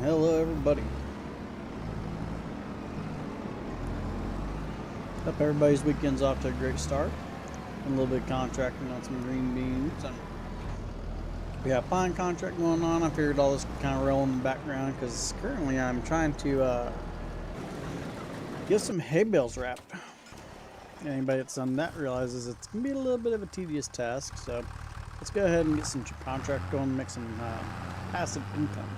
Hello, everybody. Hope everybody's weekend's off to a great start. And a little bit of contracting on some green beans. And we have a pine contract going on. I figured all this could kind of roll in the background because currently I'm trying to get some hay bales wrapped. Anybody that's done that realizes it's going to be a little bit of a tedious task. So let's go ahead and get some contract going and make some passive income.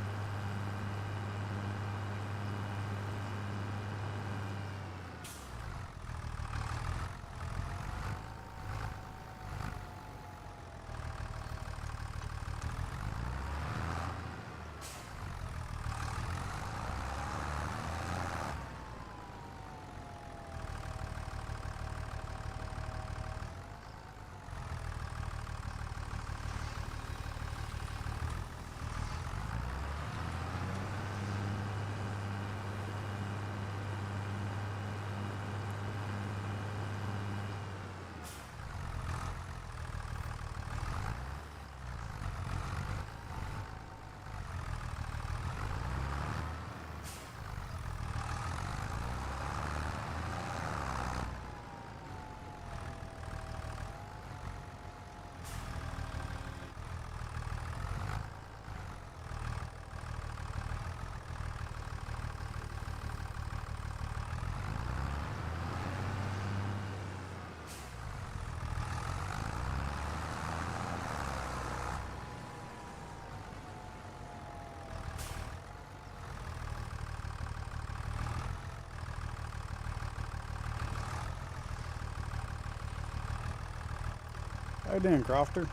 How you doing, Crofter?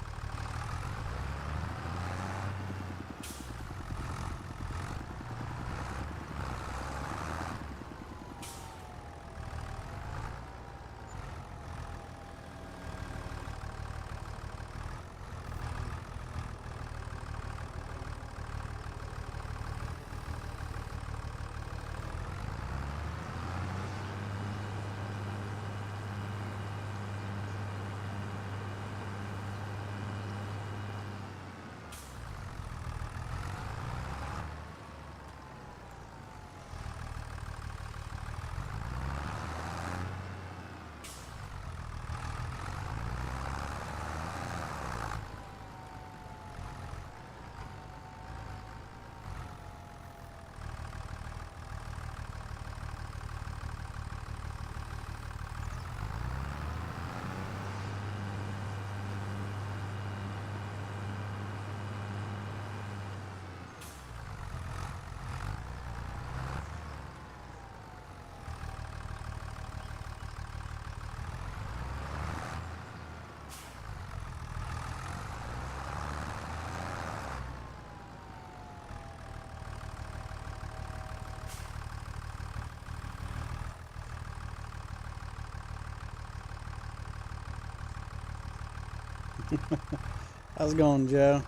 How's it going, Joe?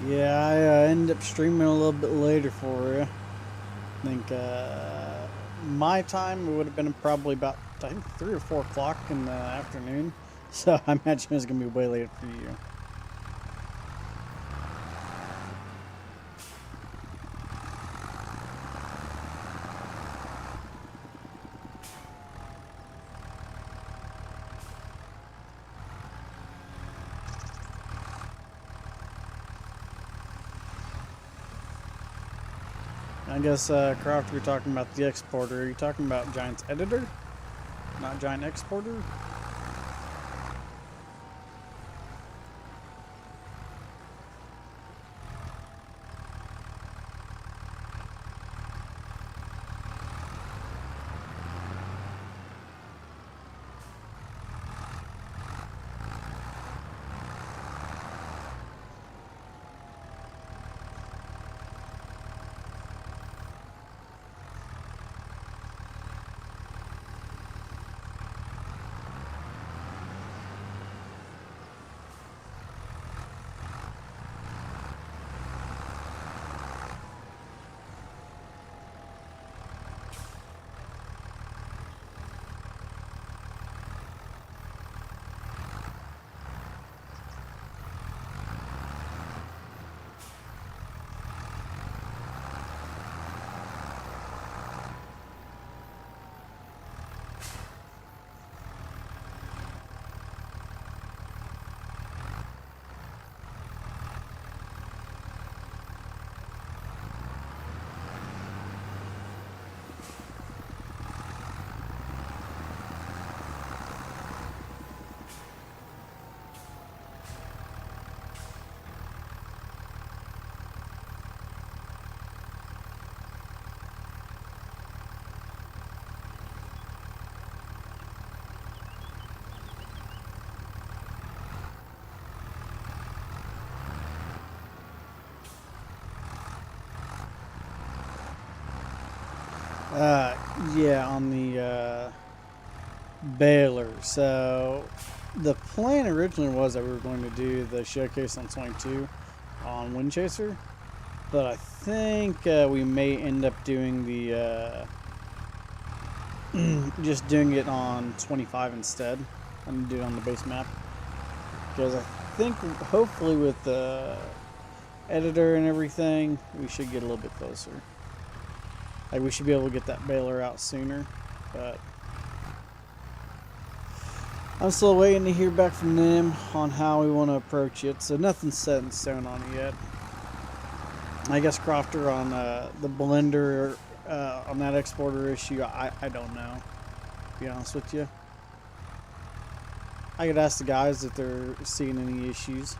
Yeah, I ended up streaming a little bit later for you. I think my time would have been probably about, I think, 3 or 4 o'clock in the afternoon. So I imagine it was going to be way later for you. I guess, Croft, you're talking about the exporter. Are you talking about Giant's editor? Not Giant exporter? Yeah, on the baler. So the plan originally was that we were going to do the showcase on 22 on Windchaser, but I think we may end up doing the just doing it on 25 instead. I'm gonna do it on the base map because I think hopefully with the editor and everything, we should get a little bit closer. Like we should be able to get that baler out sooner, but I'm still waiting to hear back from them on how we want to approach it. So nothing's set in stone on it yet. I guess Crofter on the blender on that exporter issue, I don't know. To be honest with you, I could ask the guys if they're seeing any issues.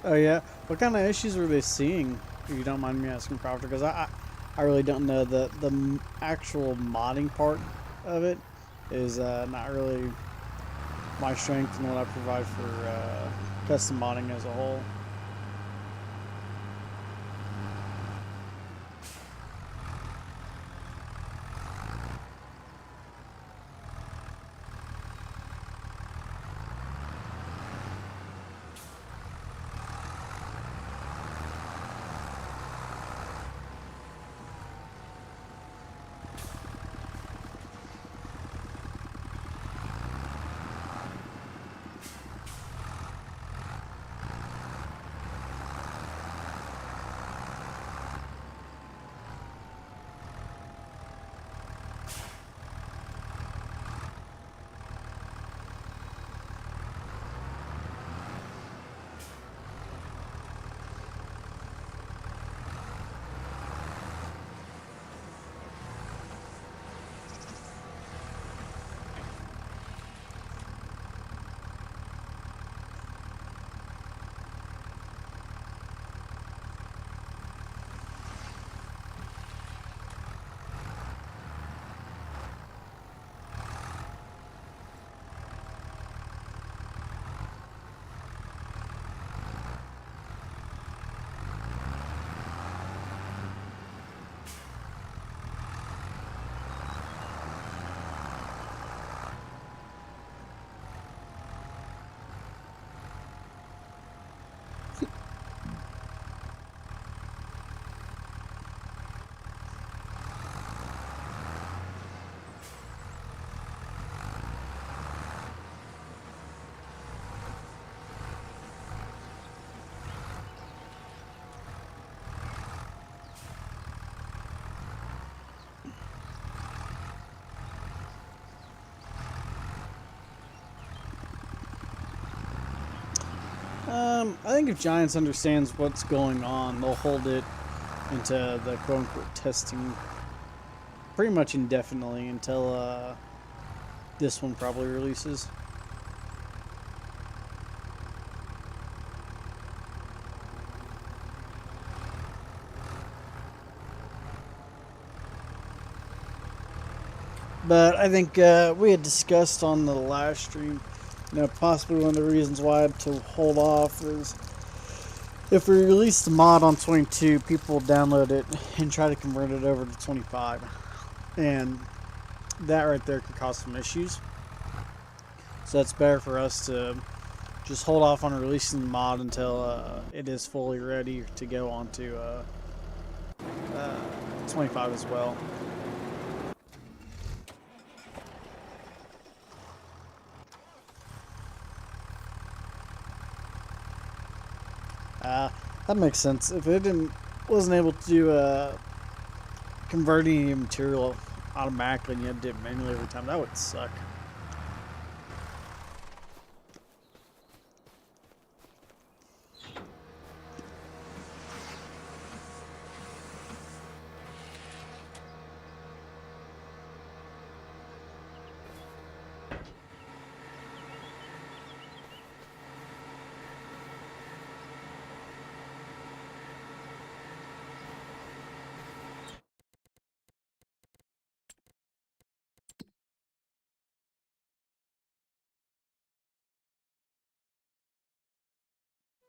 Oh yeah, what kind of issues were they seeing? If you don't mind me asking, Crofter, because I really don't know. The actual modding part of it is not really my strength and what I provide for custom modding as a whole. I think if Giants understands what's going on, they'll hold it into the quote-unquote testing pretty much indefinitely until this one probably releases. But I think we had discussed on the last stream, possibly one of the reasons why I had to hold off is if we release the mod on 22, people will download it and try to convert it over to 25. And that right there could cause some issues. So it's better for us to just hold off on releasing the mod until it is fully ready to go on to 25 as well. That makes sense. If it wasn't able to do converting any material automatically and you had to do it manually every time, that would suck.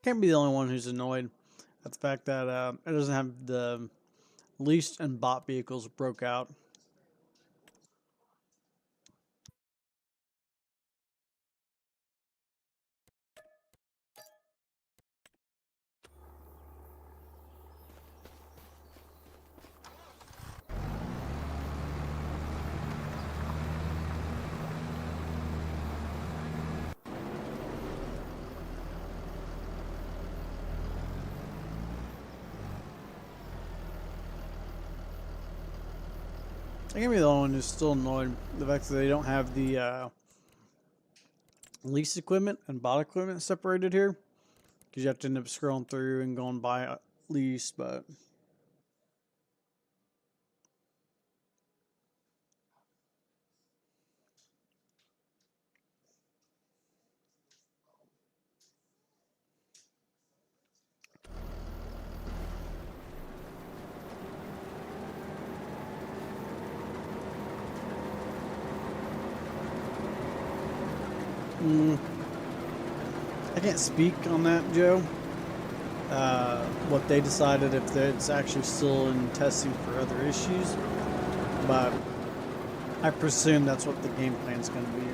Can't be the only one who's annoyed at the fact that it doesn't have the leased and bought vehicles broke out. I can be the only one who's still annoyed the fact that they don't have the leased equipment and bought equipment separated here, because you have to end up scrolling through and going buy lease. But I can't speak on that, Joe. What they decided, if it's actually still in testing for other issues, but I presume that's what the game plan is going to be.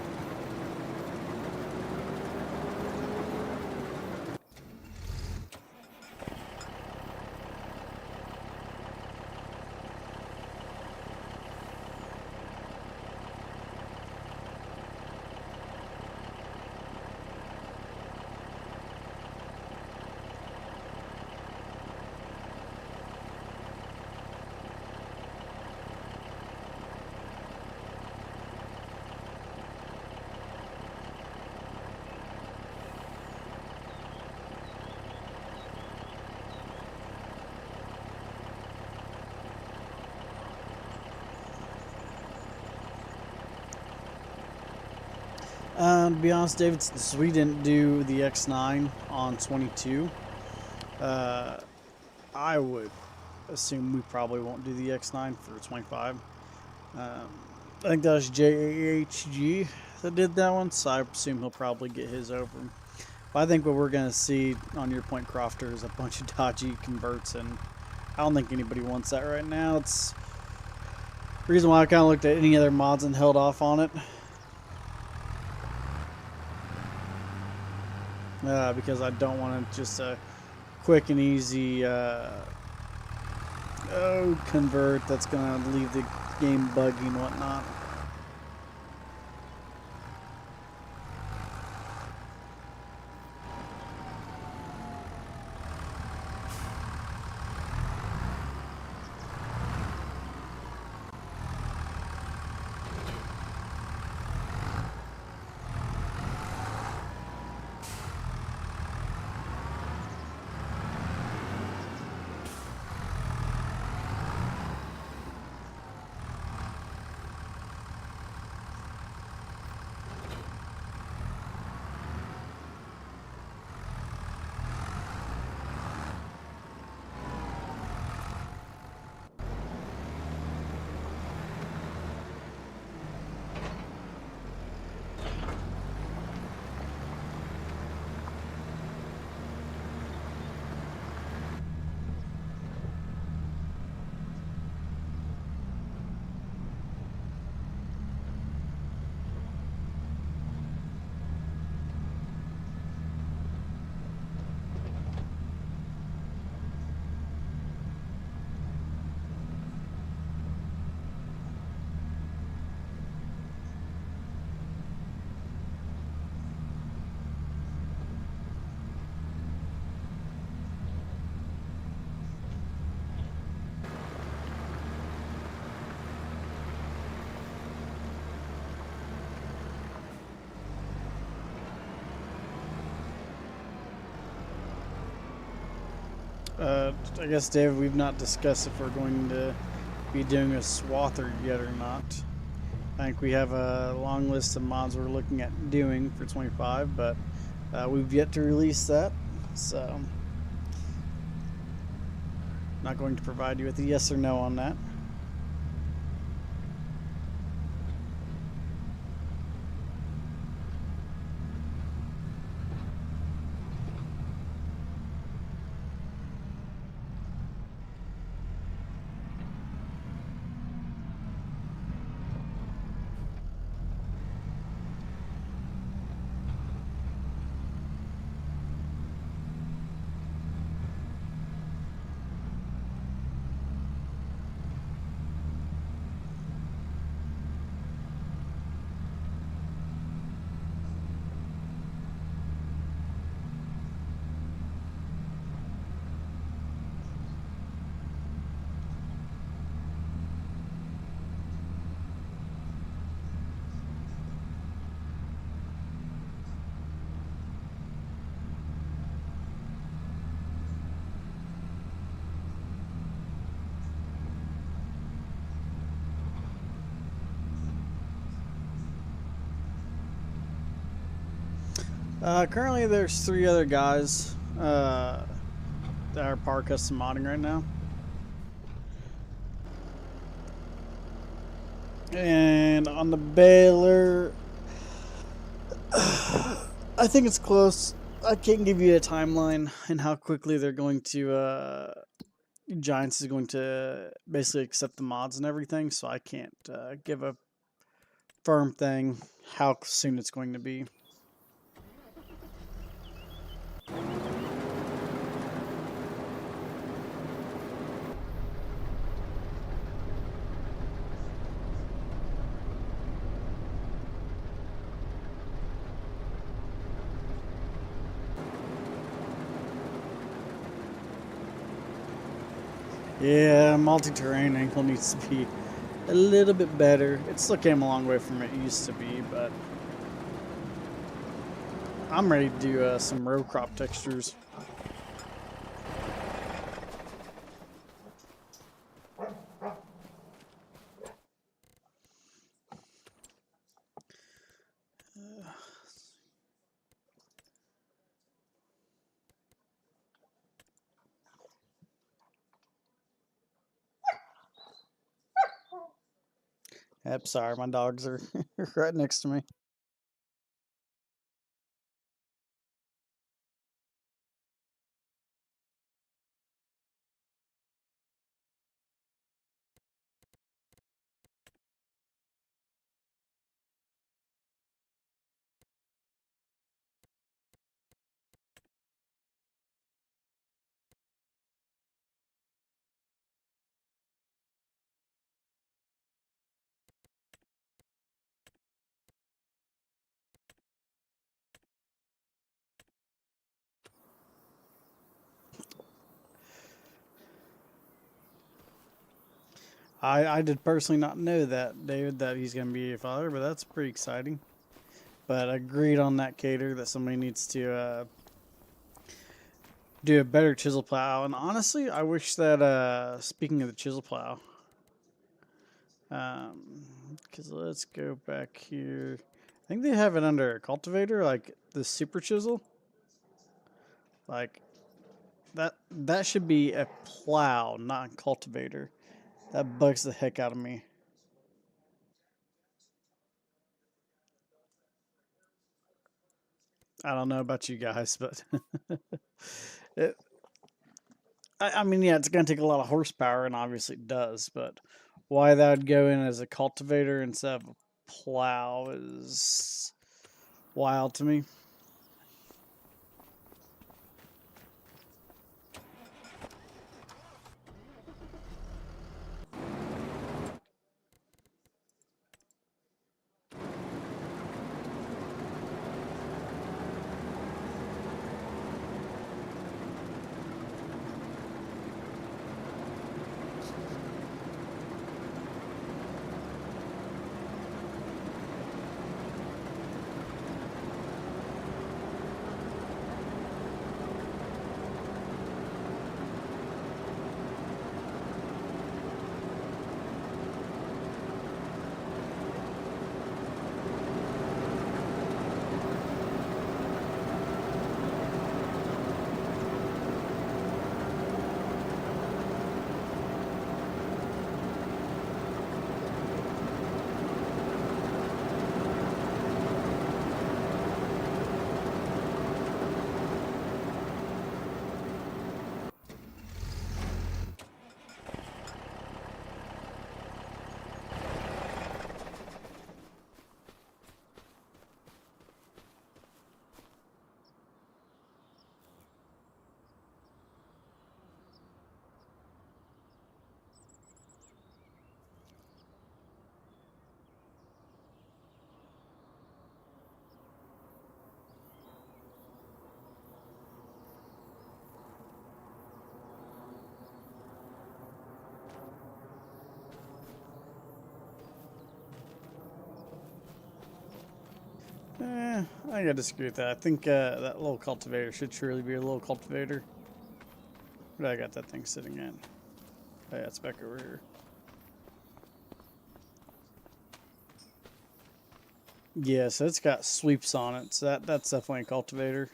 To be honest, David, since we didn't do the X9 on 22, I would assume we probably won't do the X9 for 25. I think that was JHG that did that one, so I assume he'll probably get his over. But I think what we're going to see on your point, Crofter, is a bunch of dodgy converts, and I don't think anybody wants that right now. It's the reason why I kind of looked at any other mods and held off on it. Because I don't want to just a quick and easy convert that's going to leave the game buggy and whatnot. I guess, David, we've not discussed if we're going to be doing a swather yet or not. I think we have a long list of mods we're looking at doing for 25, but we've yet to release that, so not going to provide you with a yes or no on that. Currently, there's 3 other guys that are par custom modding right now. And on the baler, I think it's close. I can't give you a timeline and how quickly they're going to. Giants is going to basically accept the mods and everything, so I can't give a firm thing how soon it's going to be. Yeah, multi-terrain ankle needs to be a little bit better. It still came a long way from it used to be, but I'm ready to do some row crop textures. Yep, sorry, my dogs are right next to me. I did personally not know that, David, that he's going to be a father, but that's pretty exciting. But agreed on that, Cater, that somebody needs to do a better chisel plow. And honestly, I wish that, speaking of the chisel plow, because let's go back here. I think they have it under a cultivator, like the super chisel. Like that should be a plow, not a cultivator. That bugs the heck out of me. I don't know about you guys, but it, I mean, yeah, it's going to take a lot of horsepower, and obviously it does, but why that would go in as a cultivator instead of a plow is wild to me. I gotta disagree with that. I think that little cultivator should surely be a little cultivator. Where I got that thing sitting in? Oh, yeah, it's back over here. Yeah, so it's got sweeps on it, so that's definitely a cultivator.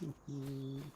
Mm-hmm.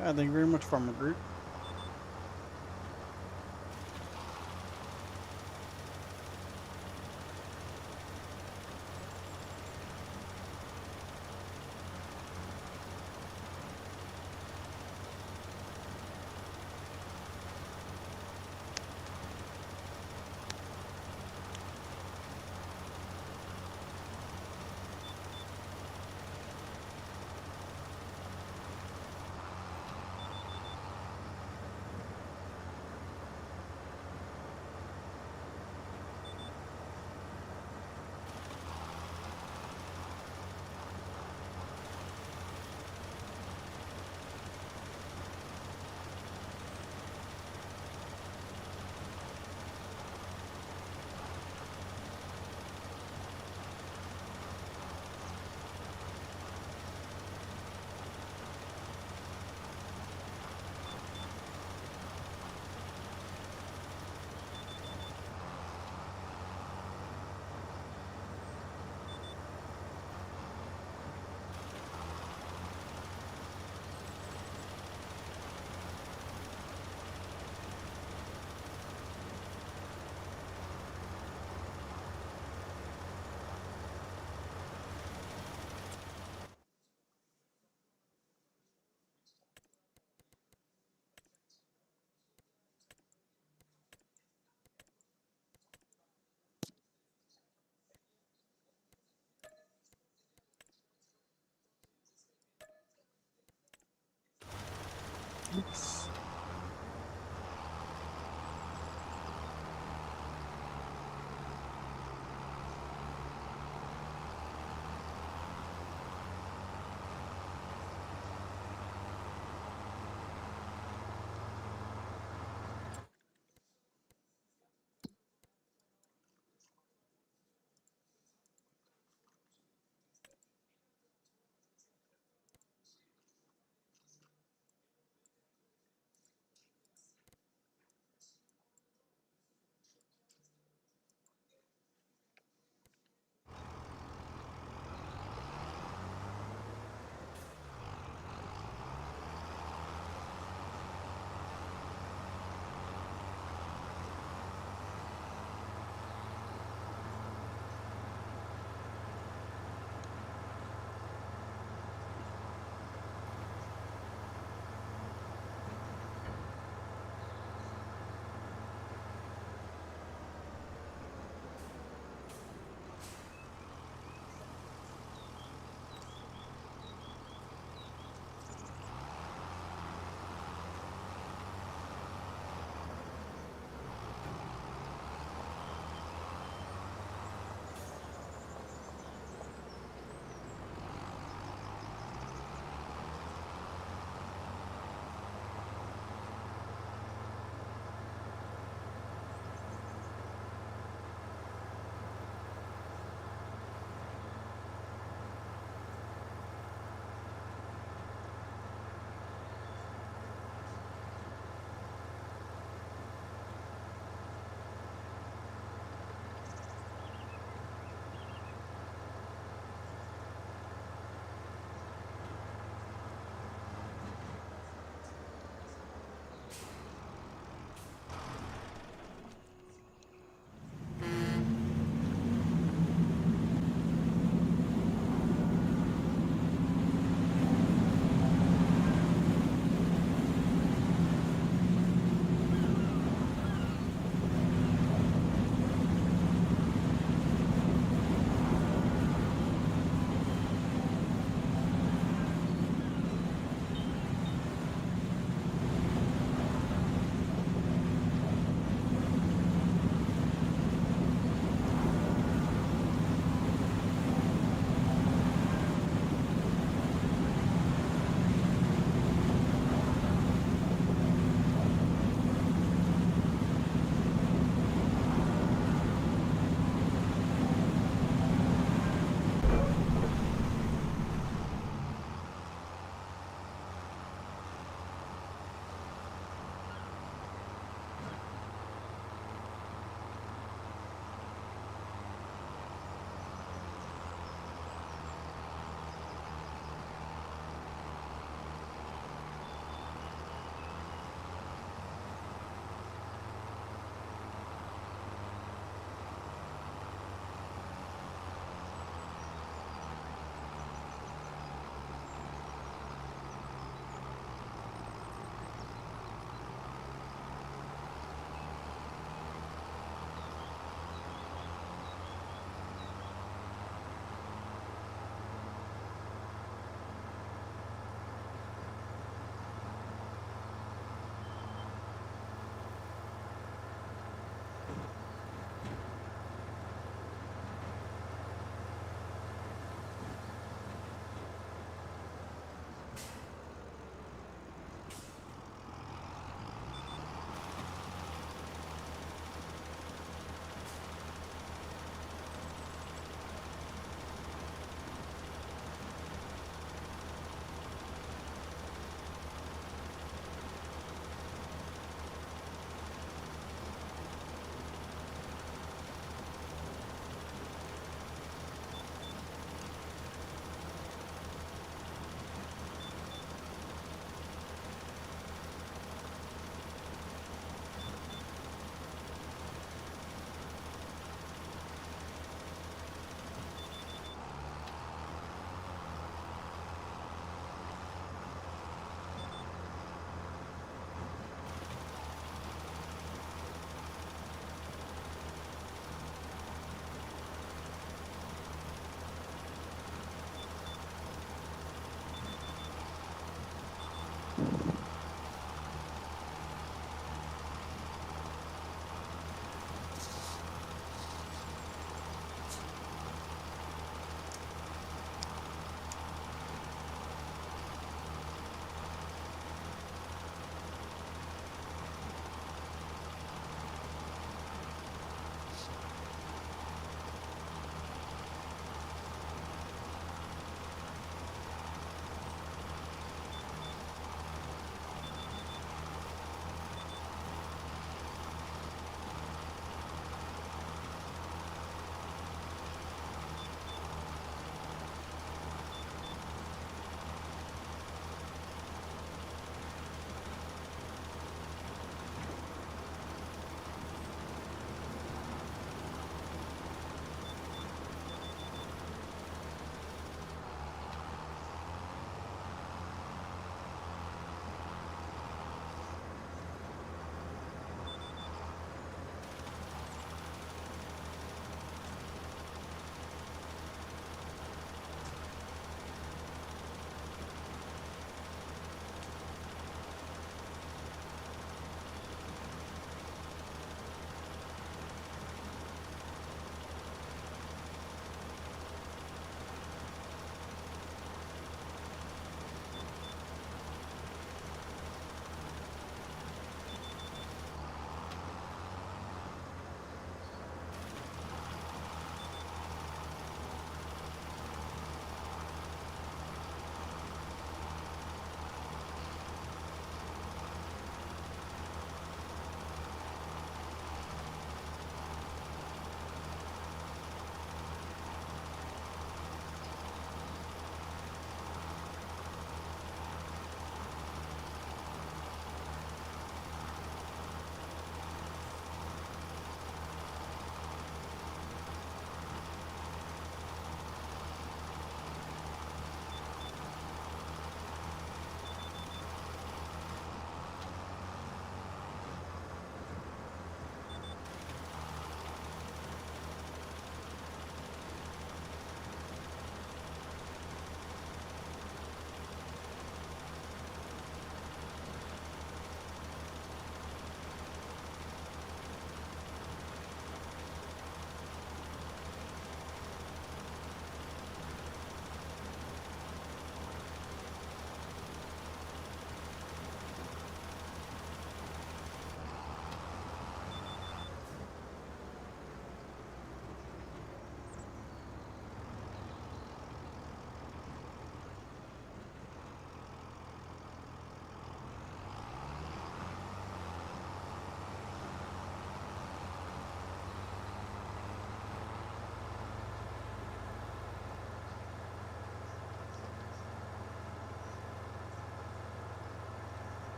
Thank you very much, Farmer Group. Oops.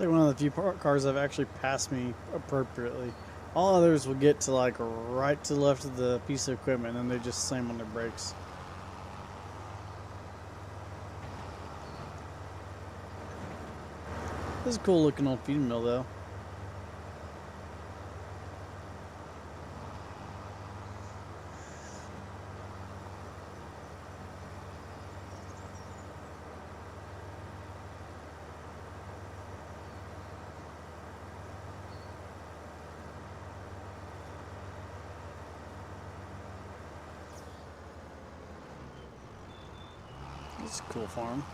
like one of the few cars that have actually passed me appropriately. All others will get to like right to the left of the piece of equipment and they just slam on their brakes. This is a cool looking old feed mill though. It's a cool farm.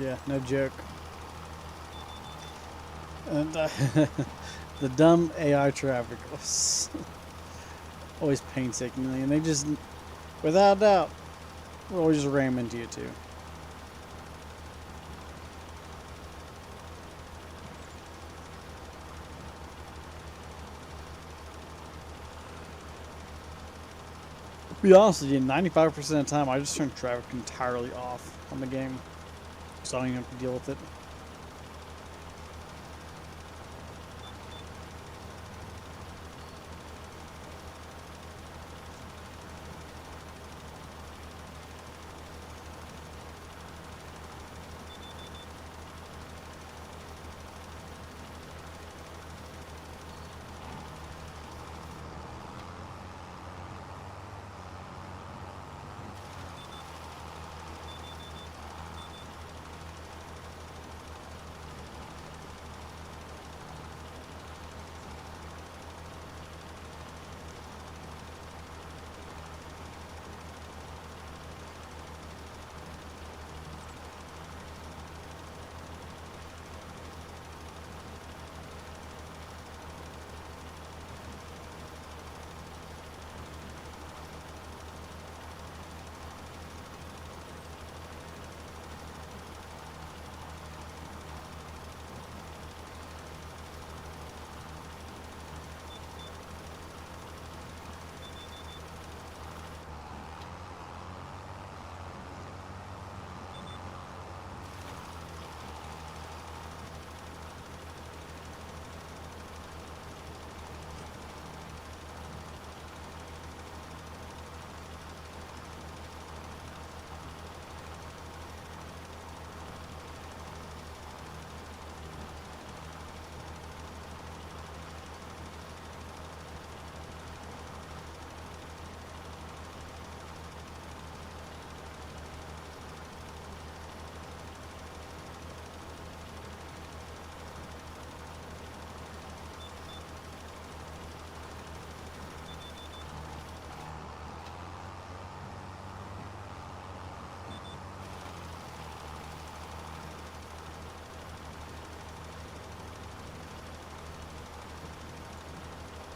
Yeah, no joke. And the dumb AI traffic was always painstakingly, and they just, without a doubt, will always just ram into you too. To be honest with you, 95% of the time I just turn traffic entirely off on the game, so I don't even have to deal with it.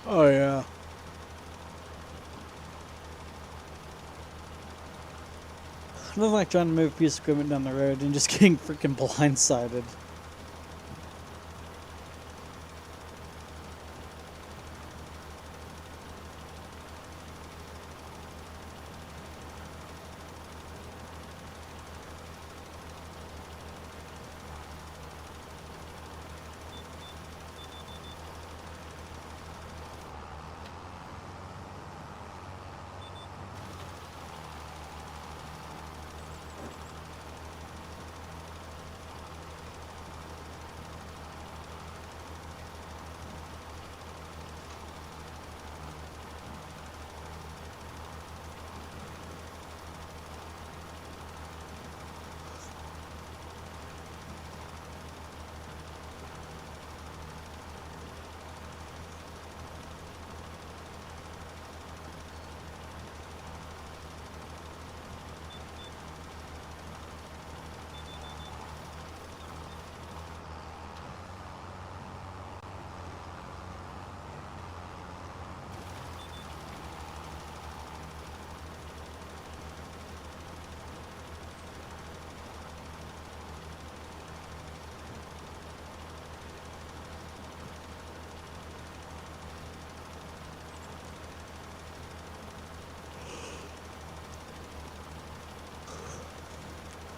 Oh yeah. Nothing like trying to move a piece of equipment down the road and just getting freaking blindsided.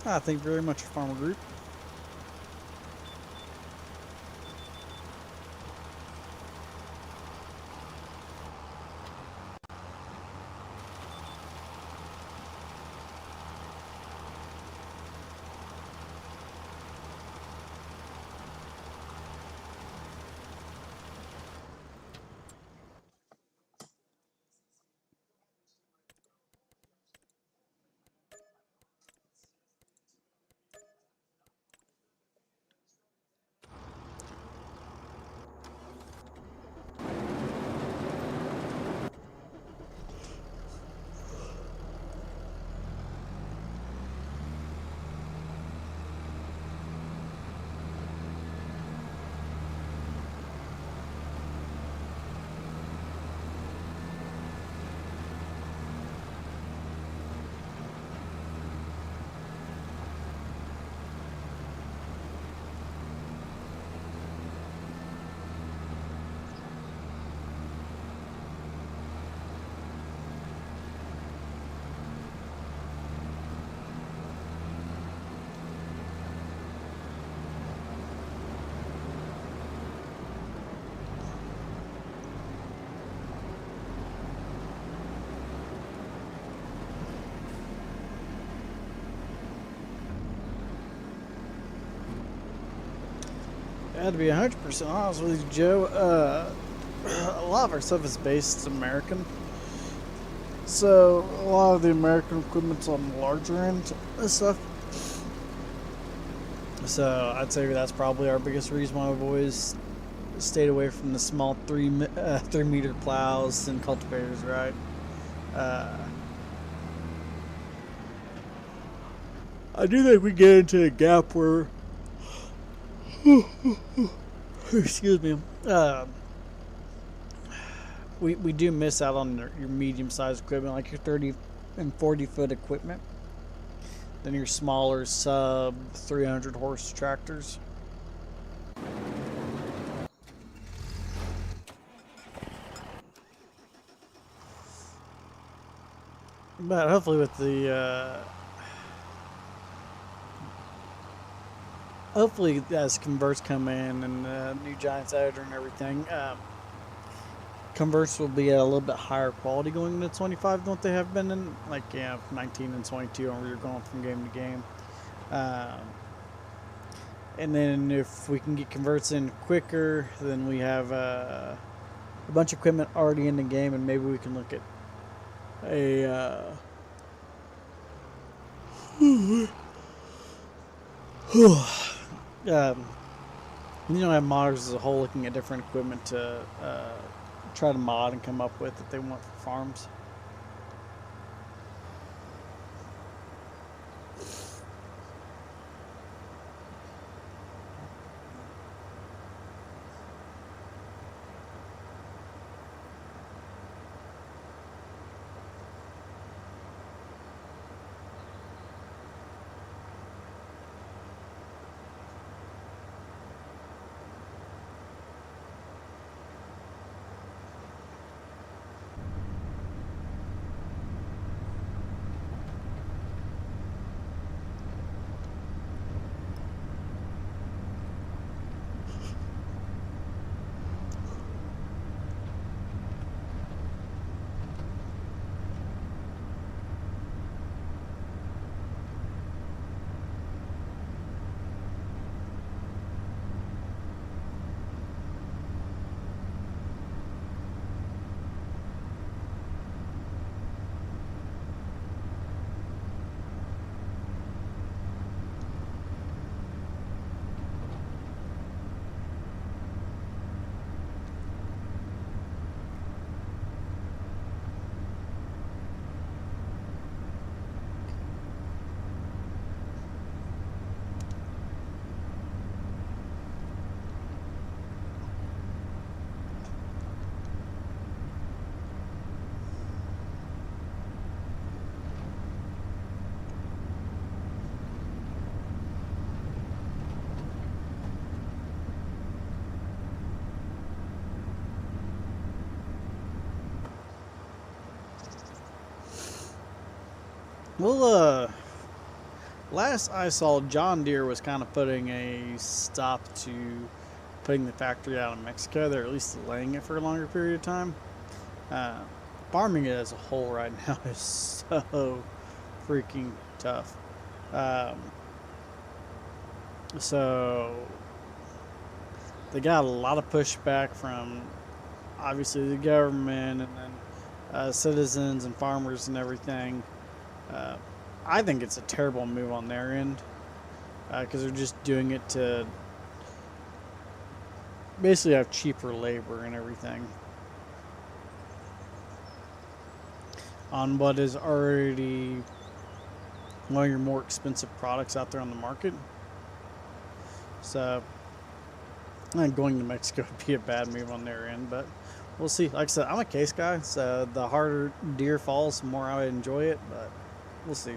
Thank you very much, Farmer Group. To be 100% honest with you, Joe, a lot of our stuff is based American. So, a lot of the American equipment's on the larger end of stuff. So, I'd say that's probably our biggest reason why we've always stayed away from the small 3-meter plows and cultivators, right? I do think we get into a gap where excuse me. We do miss out on your medium-sized equipment, like your 30 and 40-foot equipment, than your smaller sub 300 horse tractors. But hopefully with the hopefully as converts come in and new Giants editor and everything, converts will be at a little bit higher quality going into 25 than what they have been in, like 19 and 22, where you're going from game to game. And then if we can get converts in quicker, then we have a bunch of equipment already in the game, and maybe we can look at a have modders as a whole looking at different equipment to try to mod and come up with that they want for farms. We'll Last I saw, John Deere was kind of putting a stop to putting the factory out in Mexico. They're at least delaying it for a longer period of time. Uh, Farming it as a whole right now is so freaking tough. Um, so they got a lot of pushback from obviously the government and then citizens and farmers and everything. Uh, I think it's a terrible move on their end because they're just doing it to basically have cheaper labor and everything on what is already one of your more expensive products out there on the market. So I think going to Mexico would be a bad move on their end, but we'll see. Like I said, I'm a case guy, so the harder deer falls, the more I would enjoy it, but we'll see.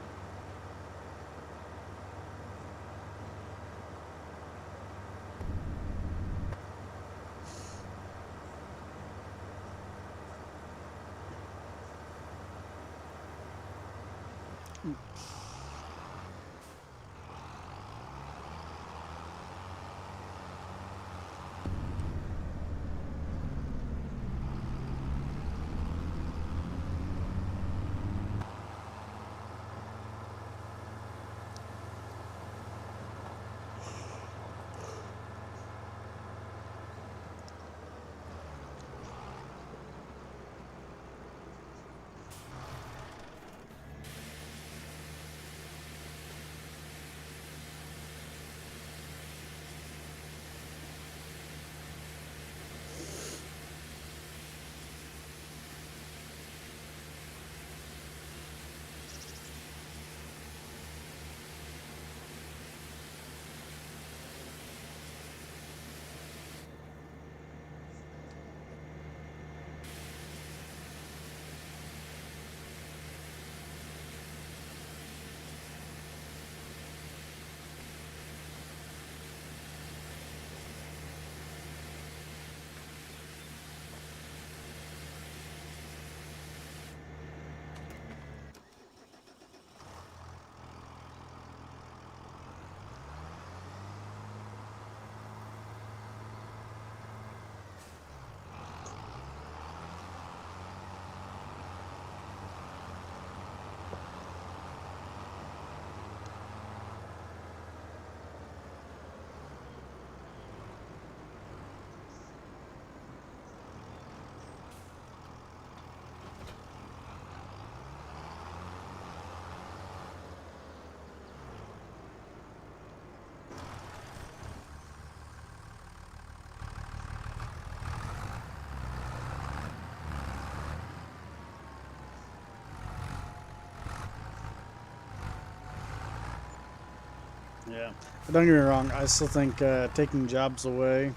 Yeah, but don't get me wrong. I still think taking jobs away,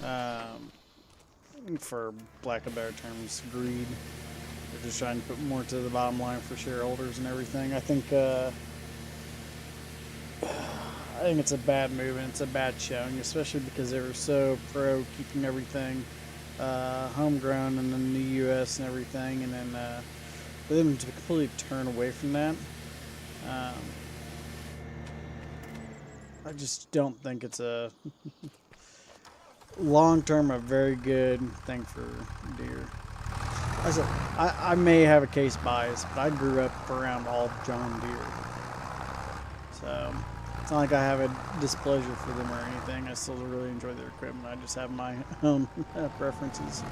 um, for lack of better terms, greed. They're just trying to put more to the bottom line for shareholders and everything. I think it's a bad move and it's a bad showing, especially because they were so pro keeping everything homegrown and in the U.S. and everything, and then for them to completely turn away from that. Um, I just don't think it's a long term a very good thing for deer. I said I may have a case bias, but I grew up around all John Deere, so it's not like I have a displeasure for them or anything. I still really enjoy their equipment. I just have my own preferences.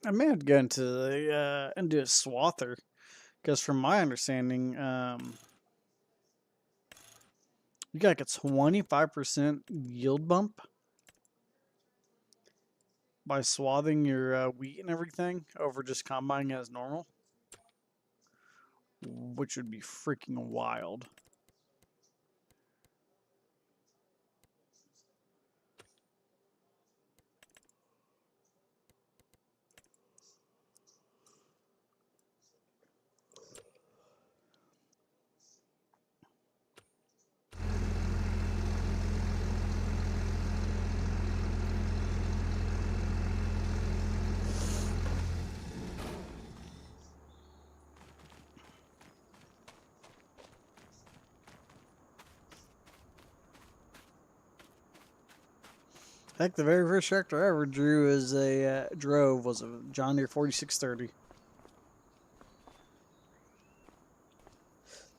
I may have to go into into a swather, because from my understanding, you got like a 25% yield bump by swathing your wheat and everything over just combining as normal, which would be freaking wild. Heck, the very first tractor I ever drove was a John Deere 4630.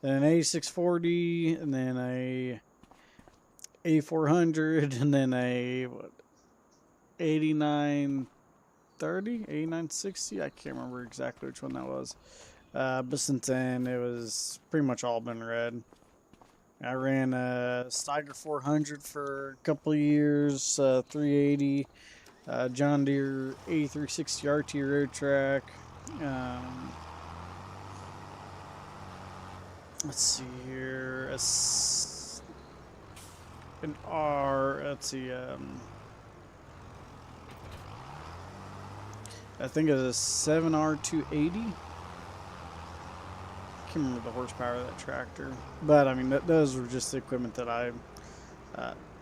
Then an 8640, and then a 8400, and then a 8930, 8960. I can't remember exactly which one that was. But since then, it was pretty much all been red. I ran a Steiger 400 for a couple of years, 380, John Deere 8360 RT road track. Let's see here. An R. Let's see. I think it's a 7R280. Can't remember the horsepower of that tractor, but I mean those were just the equipment that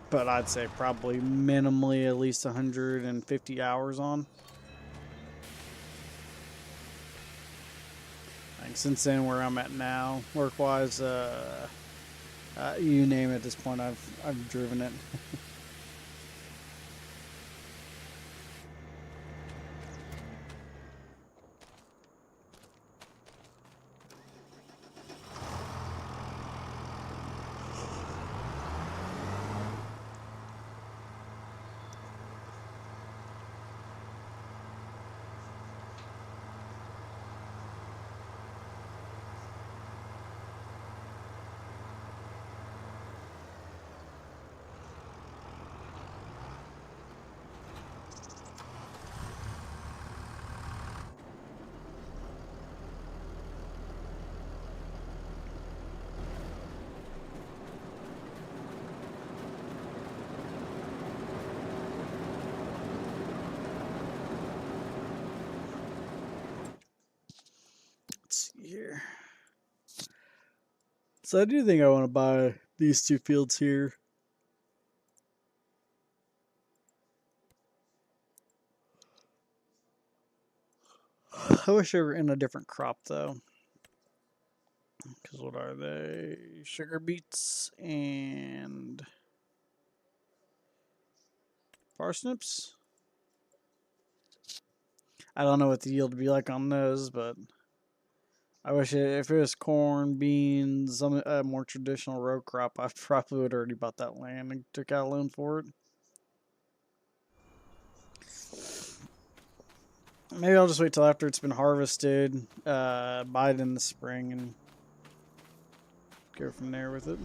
but I'd say probably minimally at least 150 hours on. Like since then, where I'm at now, work-wise, you name it. At this point, I've driven it. Let's see here. So I do think I want to buy these two fields here. I wish they were in a different crop though. Because what are they? Sugar beets and parsnips? I don't know what the yield would be like on those, but I wish if it was corn, beans, some more traditional row crop, I probably would have already bought that land and took out a loan for it. Maybe I'll just wait till after it's been harvested, buy it in the spring, and go from there with it.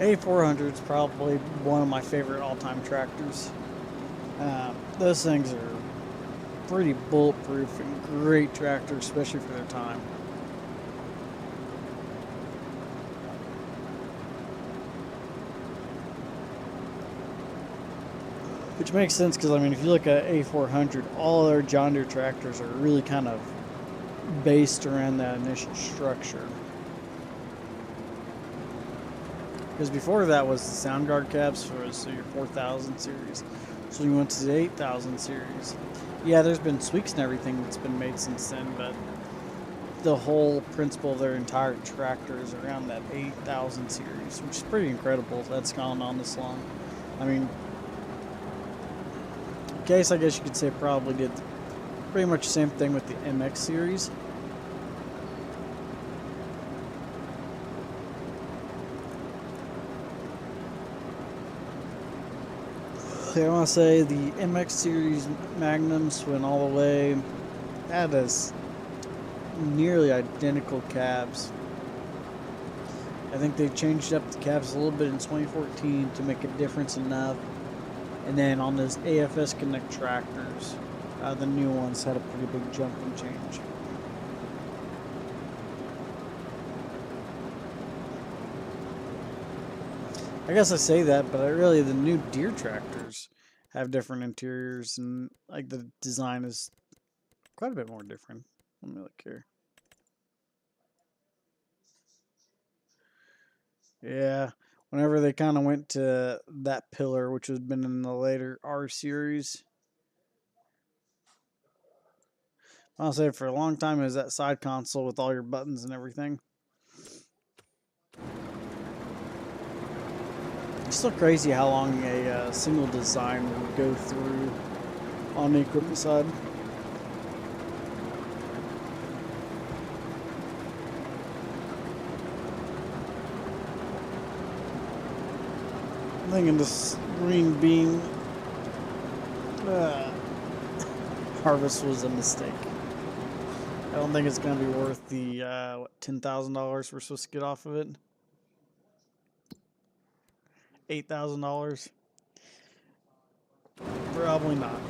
A400 is probably one of my favorite all-time tractors. Those things are pretty bulletproof and great tractors, especially for their time. Which makes sense because, I mean, if you look at A400, all their John Deere tractors are really kind of based around that initial structure. Because before that was the sound guard cabs for so your 4000 series. So we went to the 8000 series. Yeah, there's been tweaks and everything that's been made since then, but the whole principle of their entire tractor is around that 8000 series, which is pretty incredible that's gone on this long. I mean, Case, I guess you could say, probably did pretty much the same thing with the MX series. I want to say the MX series Magnums went all the way, had as nearly identical cabs. I think they changed up the cabs a little bit in 2014 to make a difference enough. And then on those AFS Connect tractors, the new ones had a pretty big jump and change. I guess I say that, but really the new Deere tractors have different interiors, and like the design is quite a bit more different. Let me look here. Yeah, whenever they kind of went to that pillar, which has been in the later R series, I'll say for a long time it was that side console with all your buttons and everything. It's still crazy how long a single design would go through on the equipment side. I'm thinking this green bean harvest was a mistake. I don't think it's going to be worth the $10,000 we're supposed to get off of it. $8,000. Probably not.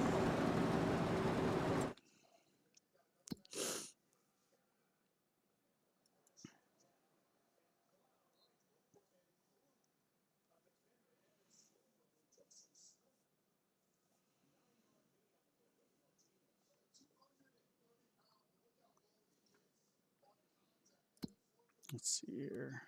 Let's see here.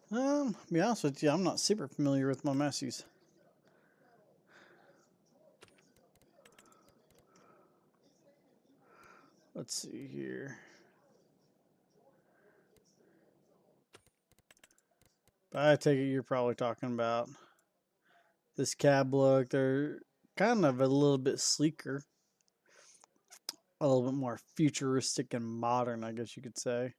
To be honest with you, I'm not super familiar with my Messies. Let's see here. But I take it you're probably talking about this cab look. They're kind of a little bit sleeker, a little bit more futuristic and modern, I guess you could say.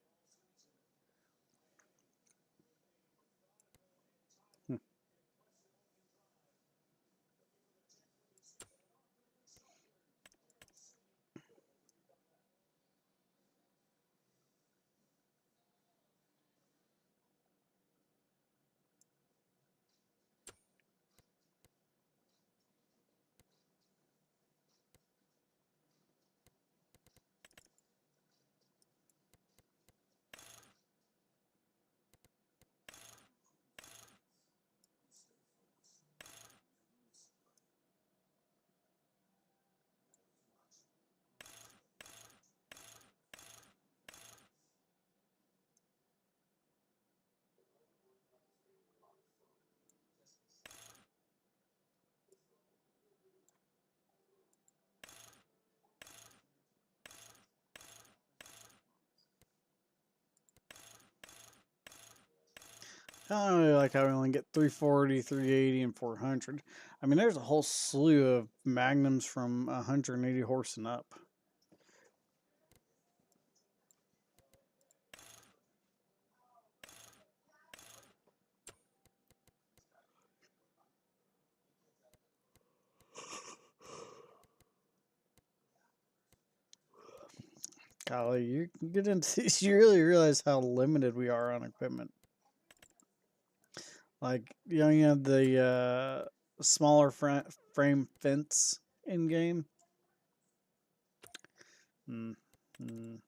I don't really like how we only get 340, 380, and 400. I mean, there's a whole slew of Magnums from 180 horse and up. Golly, you get into these, you really realize how limited we are on equipment. Like, you have the smaller frame fence in game. Mm. Mm.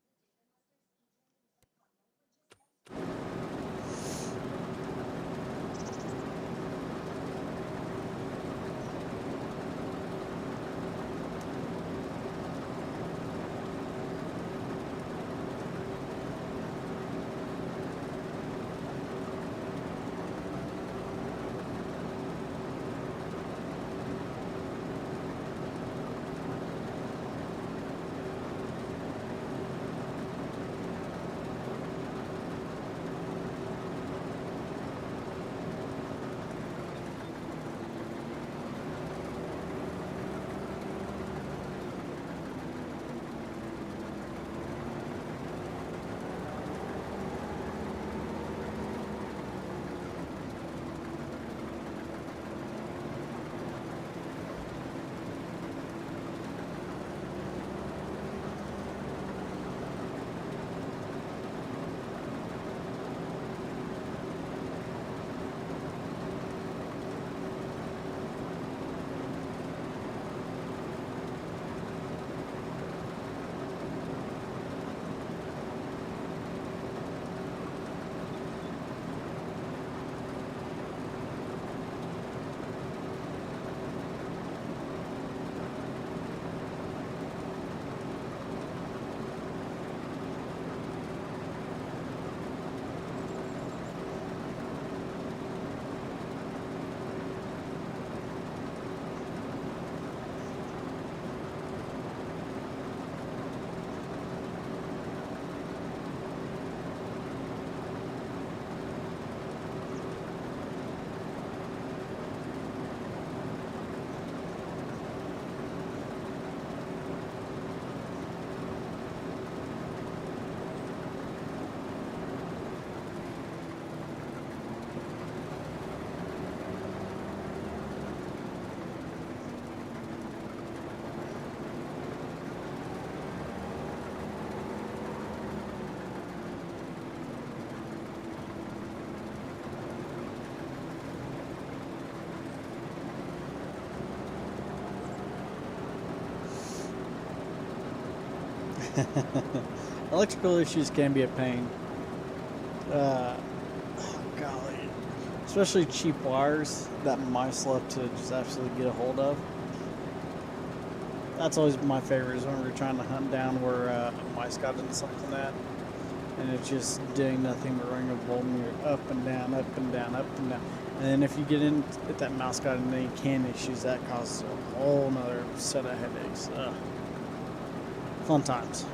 Electrical issues can be a pain. Oh, golly. Especially cheap wires that mice love to just absolutely get a hold of. That's always my favorite, is when we're trying to hunt down where mice got into something at. And it's just doing nothing but running a voltmeter up and down, up and down, up and down. And then if you get in if that mouse got into any CAN issues, that causes a whole nother set of headaches. Fun times.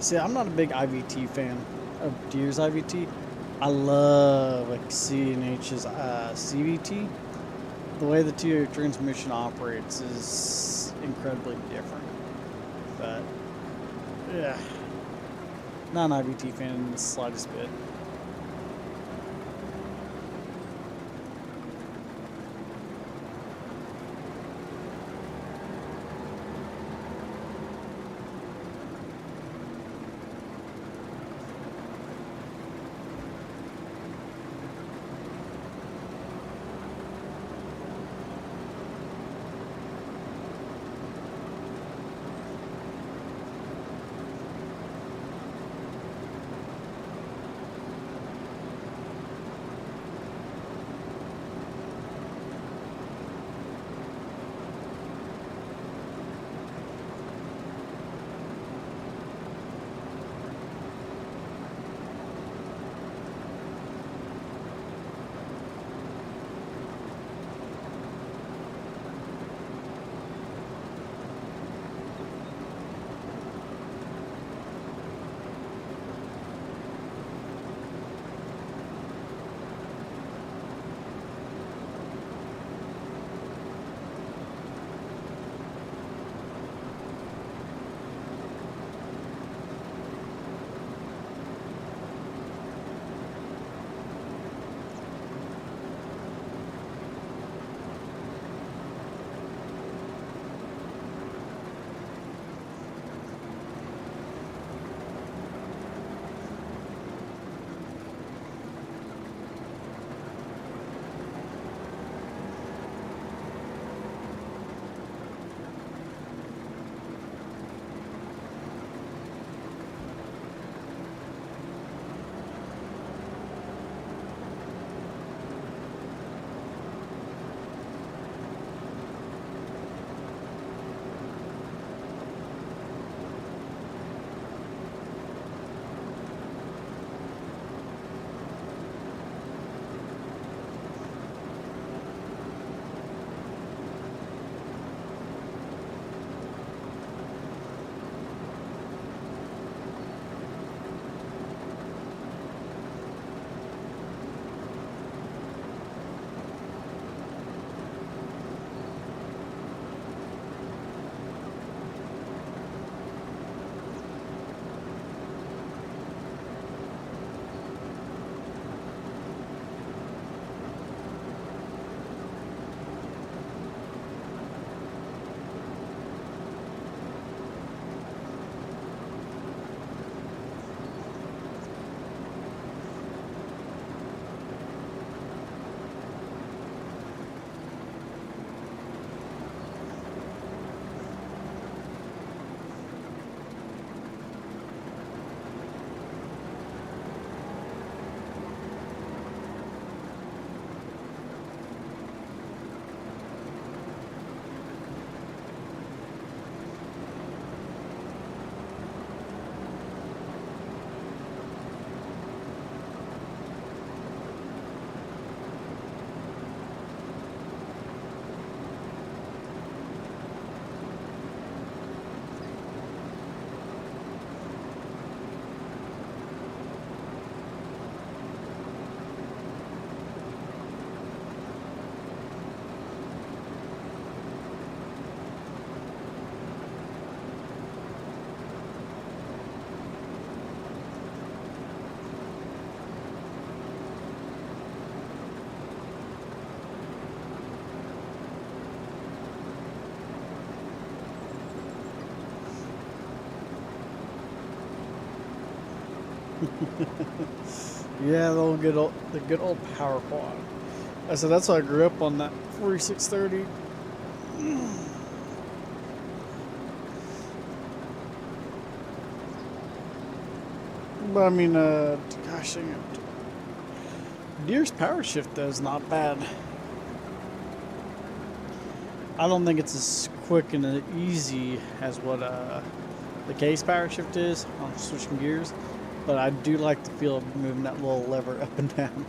See, I'm not a big IVT fan of Deere's IVT. I love like C&H's CVT. The way the two transmission operates is incredibly different. But yeah, not an IVT fan in the slightest bit. Yeah, the good old power quad. I said that's why I grew up on that 4630. But I mean, gosh dang it. Deere's power shift though is not bad. I don't think it's as quick and easy as what the case power shift is on switching gears, but I do like the feel of moving that little lever up and down.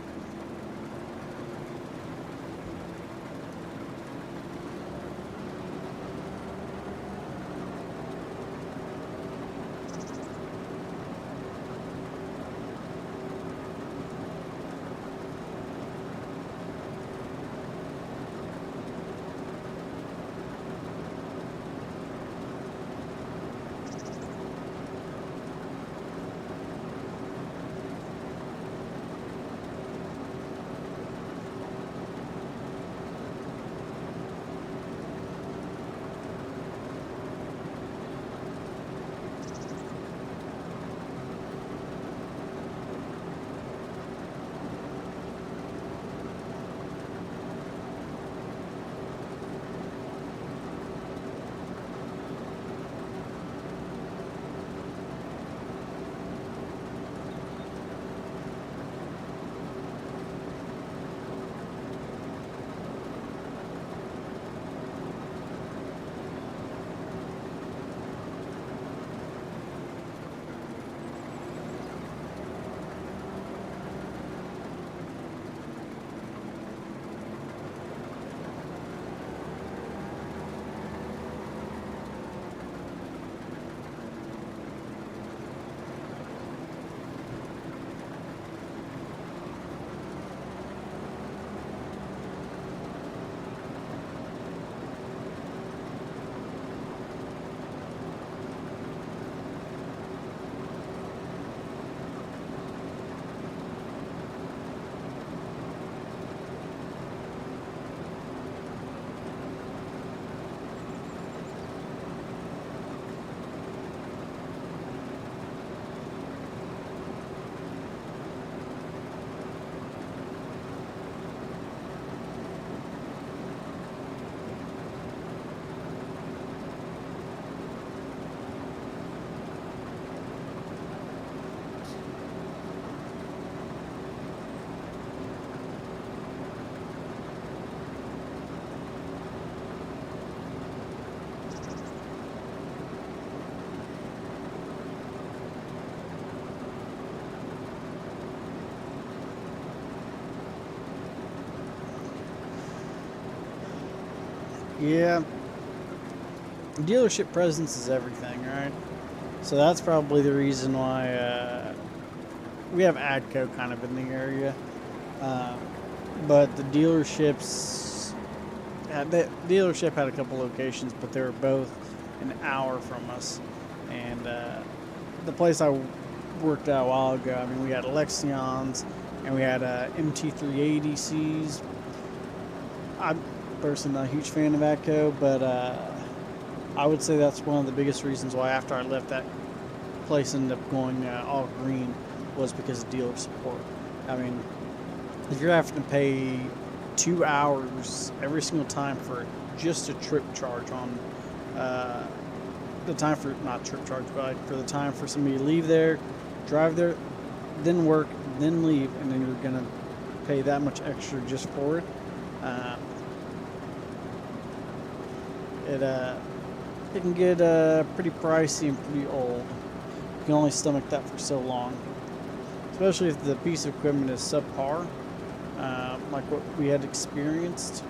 Yeah, dealership presence is everything, right? So that's probably the reason why we have ADCO kind of in the area. Uh, but the dealerships, the dealership had a couple locations, but they were both an hour from us. And the place I worked at a while ago, I mean, we had Lexions and we had MT380Cs. I'm personally not a huge fan of ADCO, but I would say that's one of the biggest reasons why after I left that place ended up going all green was because of dealer support. I mean, if you're having to pay 2 hours every single time for just a trip charge on the time for, not trip charge, but like for the time for somebody to leave there, drive there, then work, then leave, and then you're going to pay that much extra just for it. It can get pretty pricey and pretty old. You can only stomach that for so long, especially if the piece of equipment is subpar, like what we had experienced.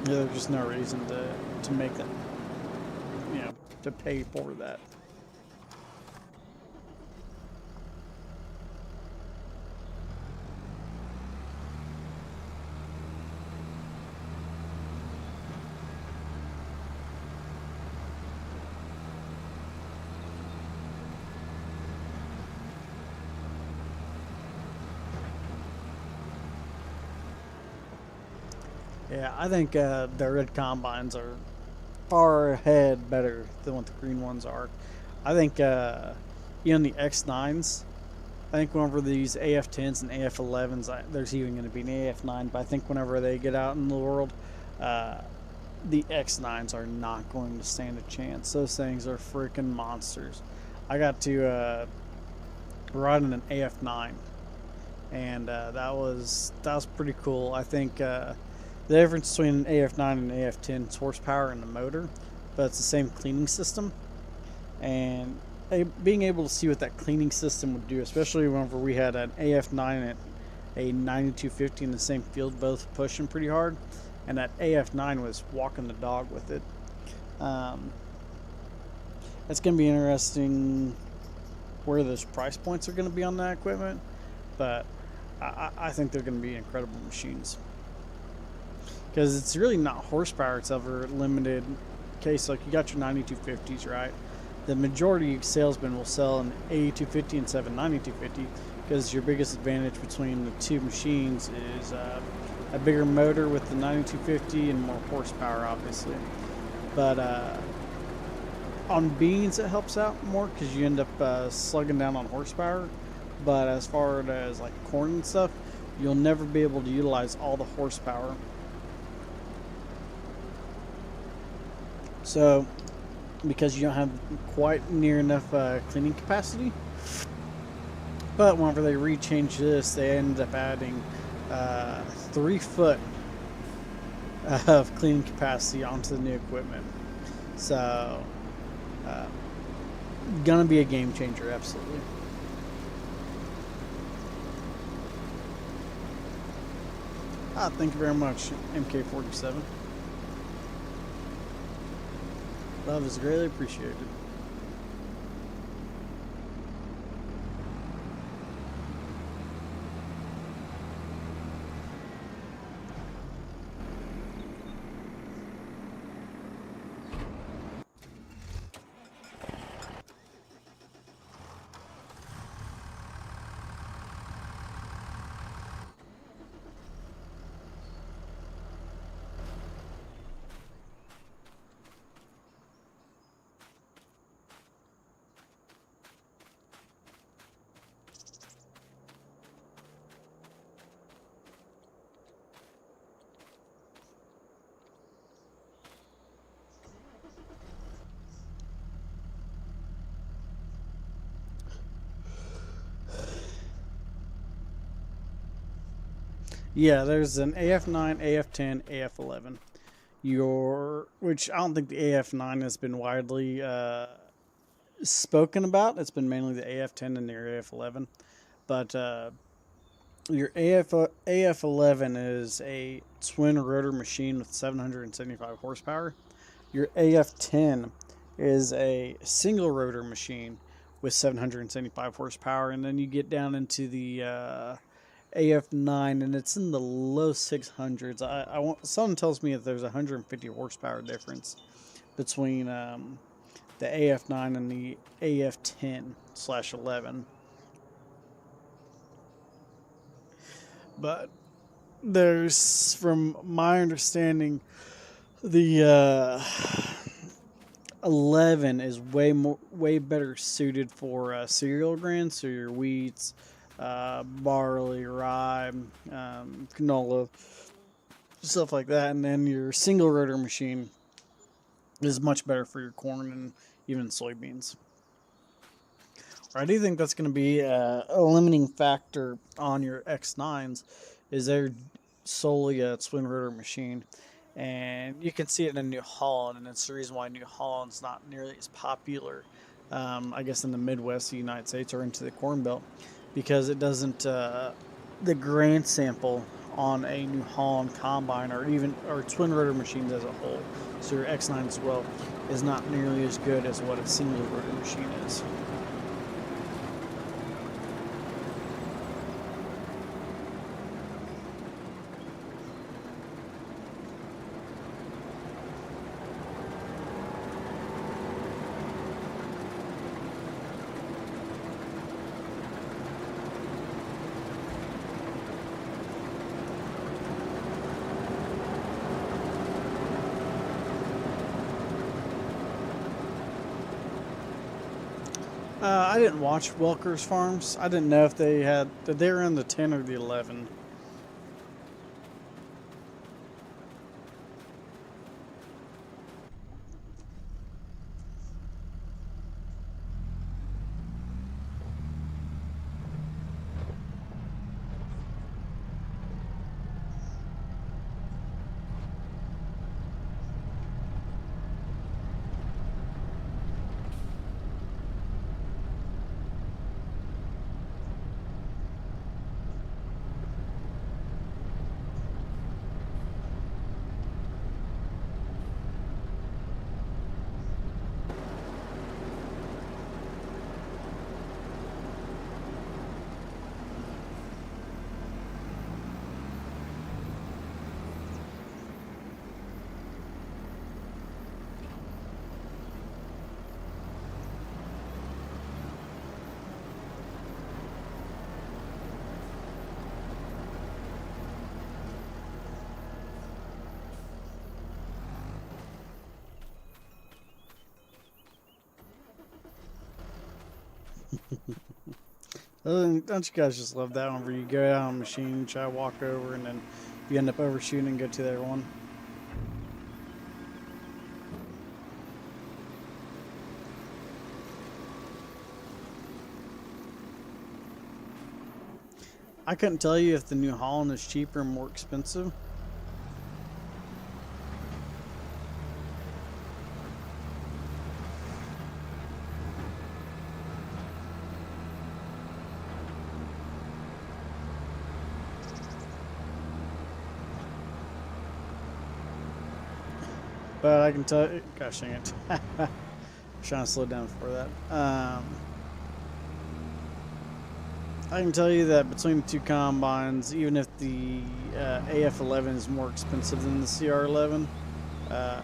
There's just no reason to make that, to pay for that. Yeah, I think the red combines are far ahead better than what the green ones are. I think, the X9s, I think whenever these AF10s and AF11s, there's even going to be an AF9, but I think whenever they get out in the world, uh, the X9s are not going to stand a chance. Those things are freaking monsters. I got to ride in an AF9, and that was pretty cool. I think the difference between an AF9 and an AF10 is horsepower in the motor, but it's the same cleaning system. And being able to see what that cleaning system would do, especially whenever we had an AF9 and a 9250 in the same field, both pushing pretty hard, and that AF9 was walking the dog with it. It's going to be interesting where those price points are going to be on that equipment, but I think they're going to be incredible machines, because it's really not horsepower it's ever limited. Case like you got your 9250s, right? The majority of salesmen will sell an 8250 and 79250 because your biggest advantage between the two machines is a bigger motor with the 9250 and more horsepower, obviously. But on beans, it helps out more because you end up slugging down on horsepower. But as far as like corn and stuff, you'll never be able to utilize all the horsepower. So, because you don't have quite near enough cleaning capacity. But whenever they rechange this, they end up adding 3 foot of cleaning capacity onto the new equipment. So, gonna be a game changer, absolutely. Thank you very much, MK47. Love is greatly appreciated. Yeah, there's an AF9, AF10, AF11. Which I don't think the AF9 has been widely spoken about. It's been mainly the AF10 and the AF11. But your AF11 is a twin rotor machine with 775 horsepower. Your AF10 is a single rotor machine with 775 horsepower. And then you get down into the AF9, and it's in the low 600s. Someone tells me that there's 150 horsepower difference between the AF9 and the AF10/11. But there's, from my understanding, the 11 is way better suited for cereal grains, so your wheats, barley, rye, canola, stuff like that. And then your single rotor machine is much better for your corn and even soybeans. I do think that's going to be a limiting factor on your X9s, is they're solely a twin rotor machine. And you can see it in New Holland, and it's the reason why New Holland's not nearly as popular, I guess, in the Midwest of the United States or into the Corn Belt, because it doesn't, the grain sample on a New Holland combine or twin rotor machines as a whole, so your X9 as well, is not nearly as good as what a single rotor machine is. I didn't watch Welker's Farms. I didn't know if they were in the 10 or the 11. Don't you guys just love that one where you go out on a machine, try to walk over, and then you end up overshooting and go to the other one? I couldn't tell you if the New Holland is cheaper or more expensive. But I can tell you, gosh dang it. Trying to slow down for that. I can tell you that between the two combines, even if the AF11 is more expensive than the CR11, uh,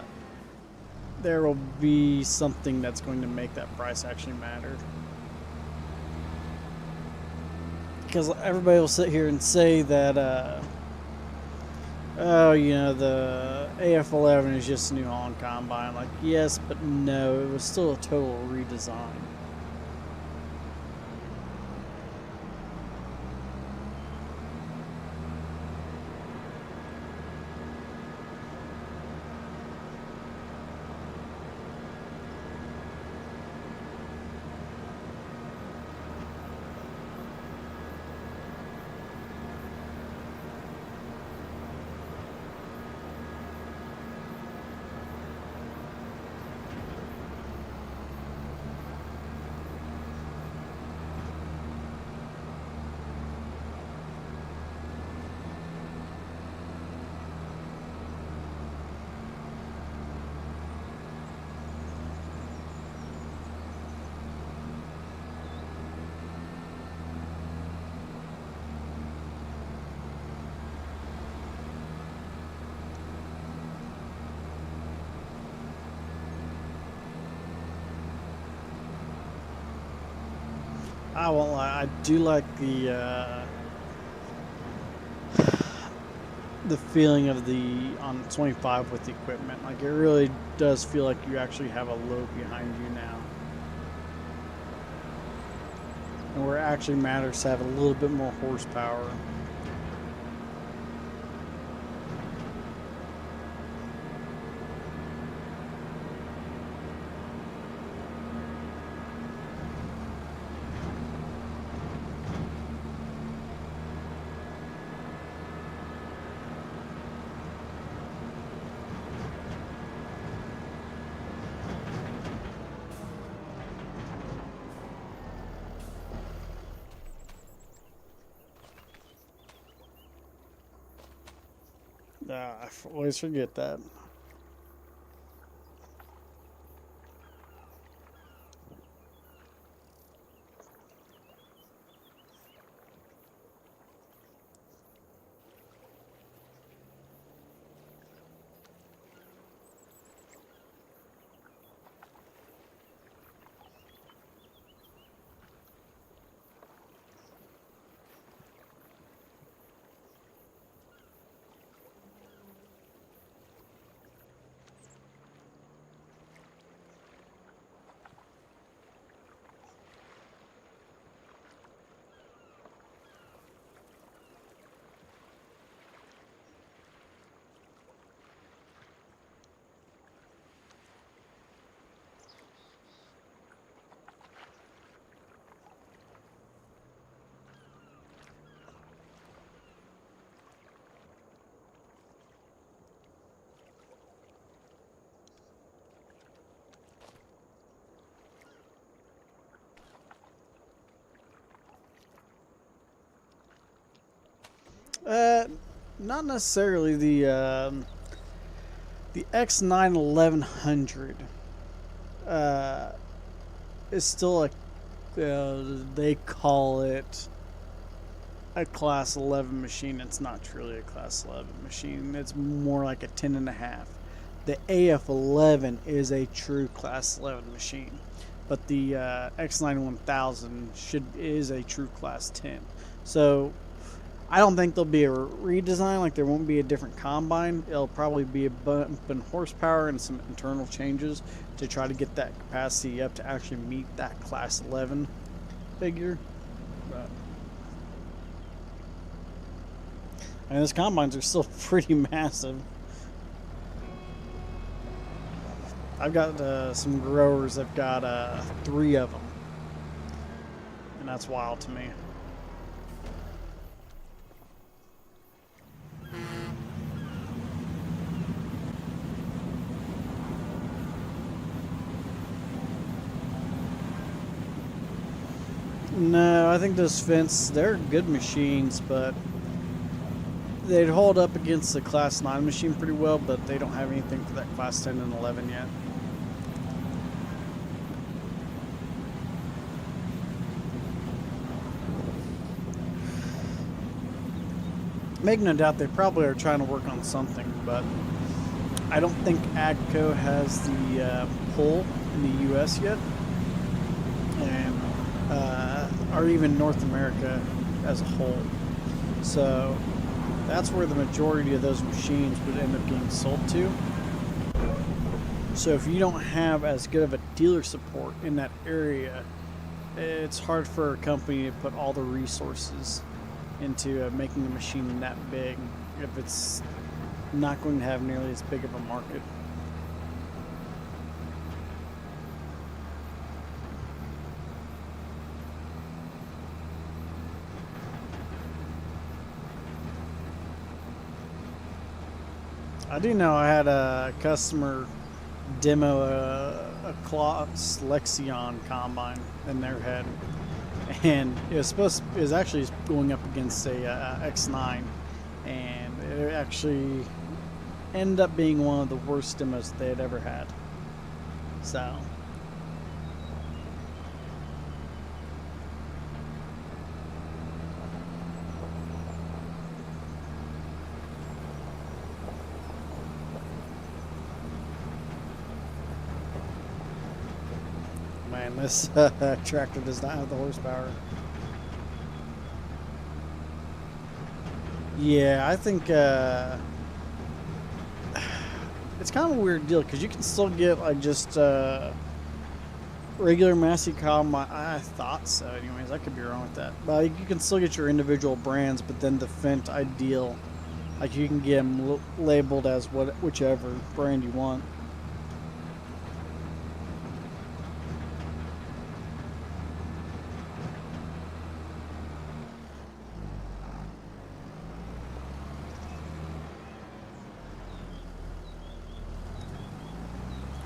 there will be something that's going to make that price actually matter. Because everybody will sit here and say that, oh, you know, the AF11 is just a New Holland combine. Like, yes, but no, it was still a total redesign. I won't lie, I do like the feeling of the on 25 with the equipment. Like, it really does feel like you actually have a load behind you now. And where it actually matters to have a little bit more horsepower. I always forget that. Uh, Not necessarily the X9 1100. Is still a they call it a class 11 machine. It's not truly a class 11 machine. It's more like a 10 and a half. The AF11 is a true class 11 machine, but the X9 1000 is a true class 10. So I don't think there'll be a redesign. Like, there won't be a different combine. It'll probably be a bump in horsepower and some internal changes to try to get that capacity up to actually meet that class 11 figure. But I mean, those combines are still pretty massive. I've got some growers that've got 3 of them, and that's wild to me. No, I think those Fendt, they're good machines, but they'd hold up against the Class 9 machine pretty well, but they don't have anything for that Class 10 and 11 yet. Make no doubt they probably are trying to work on something, but I don't think AGCO has the pull in the U.S. yet, and or even North America as a whole. So that's where the majority of those machines would end up getting sold to. So if you don't have as good of a dealer support in that area, it's hard for a company to put all the resources into making a machine that big if it's not going to have nearly as big of a market. I do know I had a customer demo a Claas Lexion combine in their head, and it was actually going up against a X9, and it actually ended up being one of the worst demos they had ever had. So man, this tractor does not have the horsepower. Yeah, I think it's kind of a weird deal because you can still get like just regular Massey combine. I thought so. Anyways, I could be wrong with that. But you can still get your individual brands, but then the Fendt Ideal, like you can get them labeled as whichever brand you want.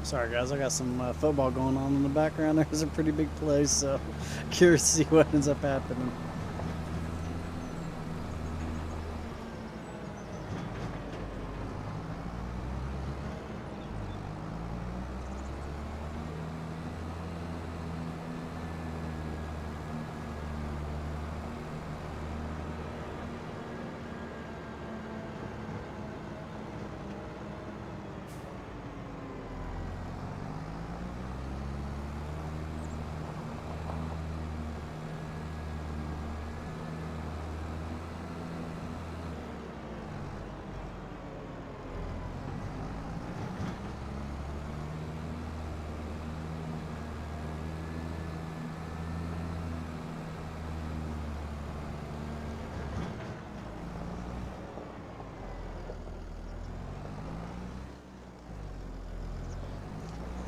Sorry guys, I got some football going on in the background. There's a pretty big play, so curious to see what ends up happening.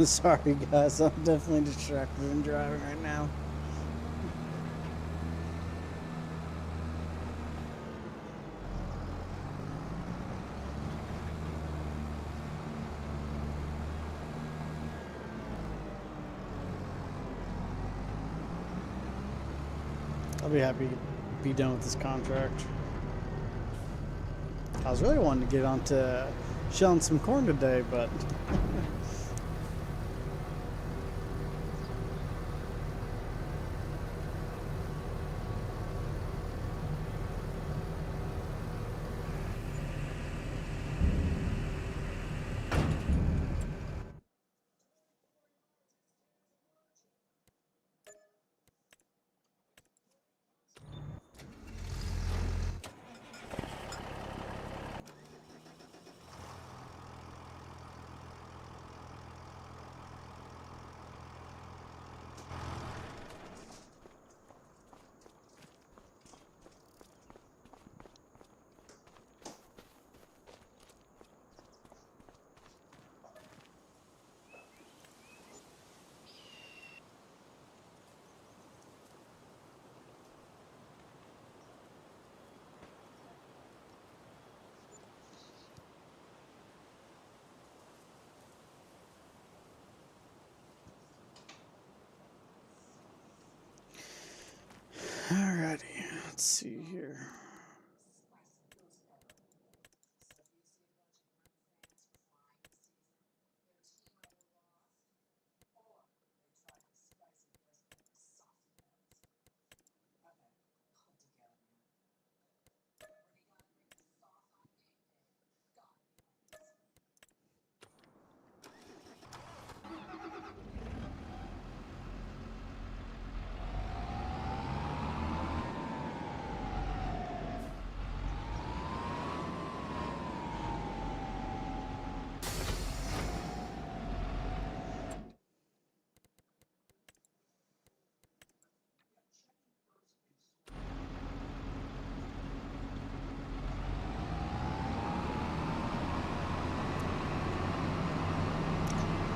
Sorry guys, I'm definitely distracted and driving right now. I'll be happy to be done with this contract. I was really wanting to get onto shelling some corn today, but alrighty, let's see here.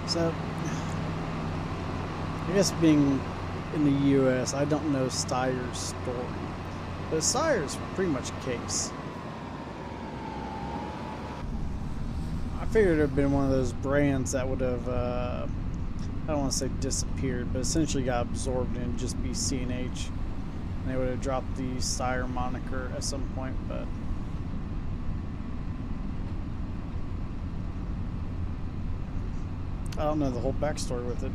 So, I guess being in the U.S., I don't know Steyr's story, but Steyr's pretty much a case. I figured it would have been one of those brands that would have, I don't want to say disappeared, but essentially got absorbed and just be C&H. And they would have dropped the Steyr moniker at some point, but I don't know the whole backstory with it.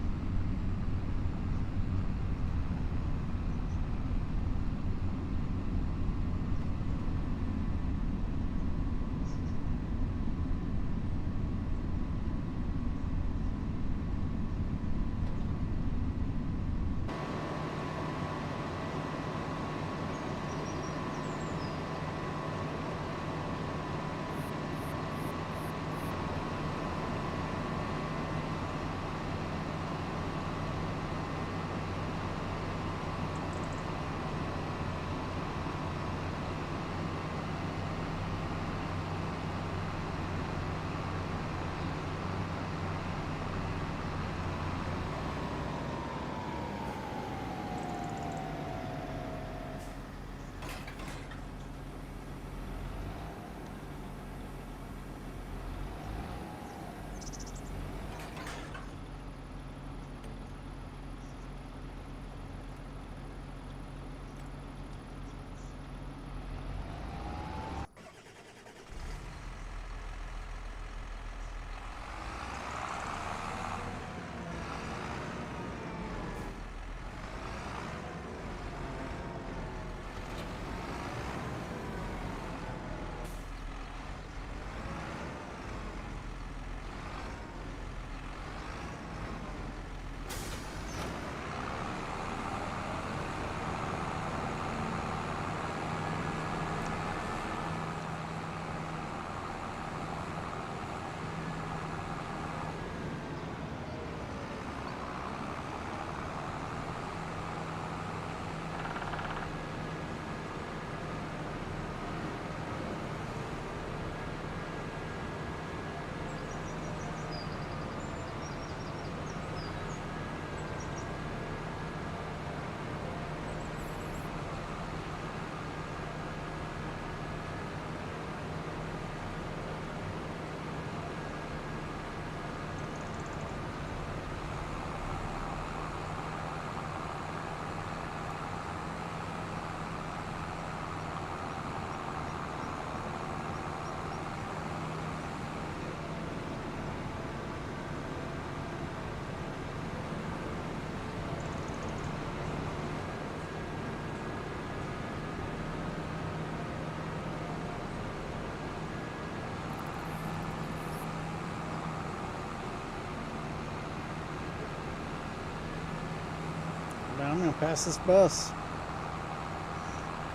I'm gonna pass this bus.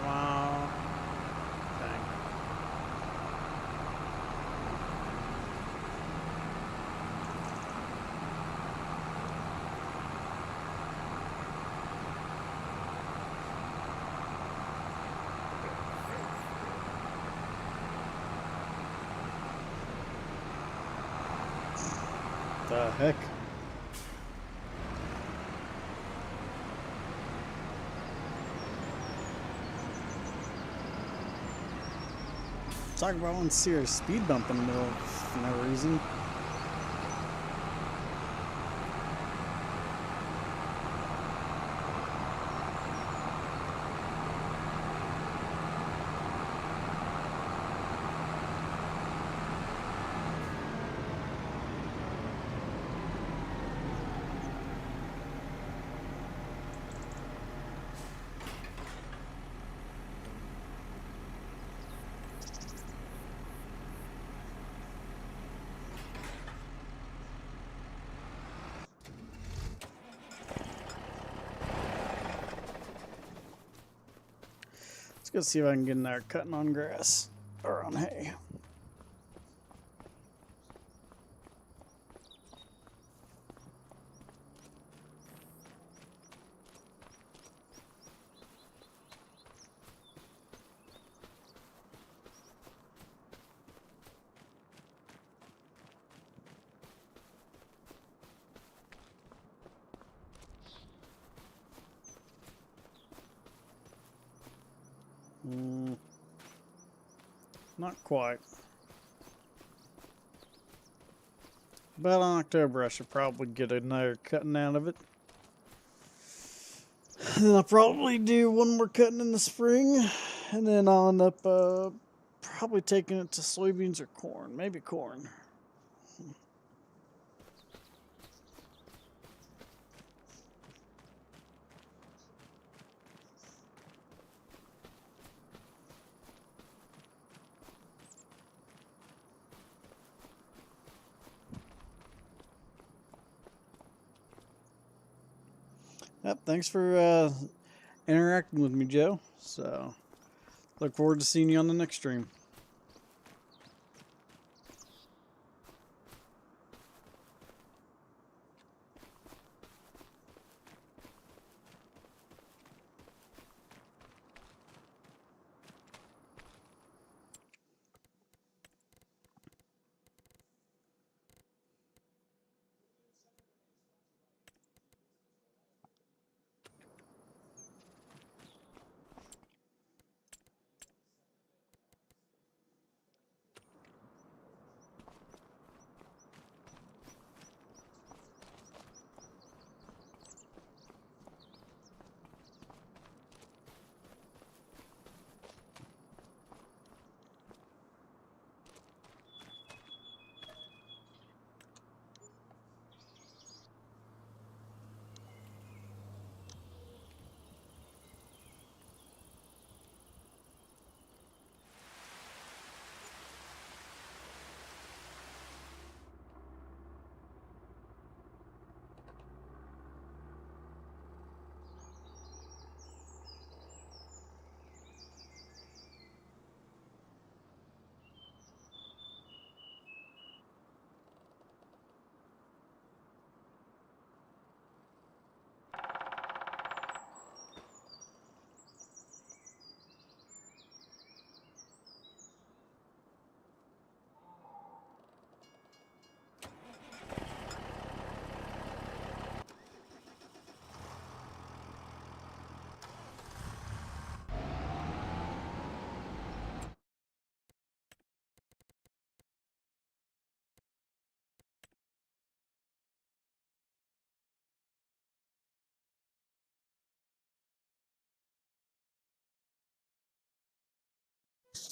Wow. Dang. The heck? Talk about one serious speed bump in the middle for no reason. Let's go see if I can get in there cutting on grass or on hay. Not quite. But in October, I should probably get another cutting out of it. And then I'll probably do one more cutting in the spring. And then I'll end up probably taking it to soybeans or corn. Maybe corn. Yep, thanks for interacting with me, Joe. So, look forward to seeing you on the next stream.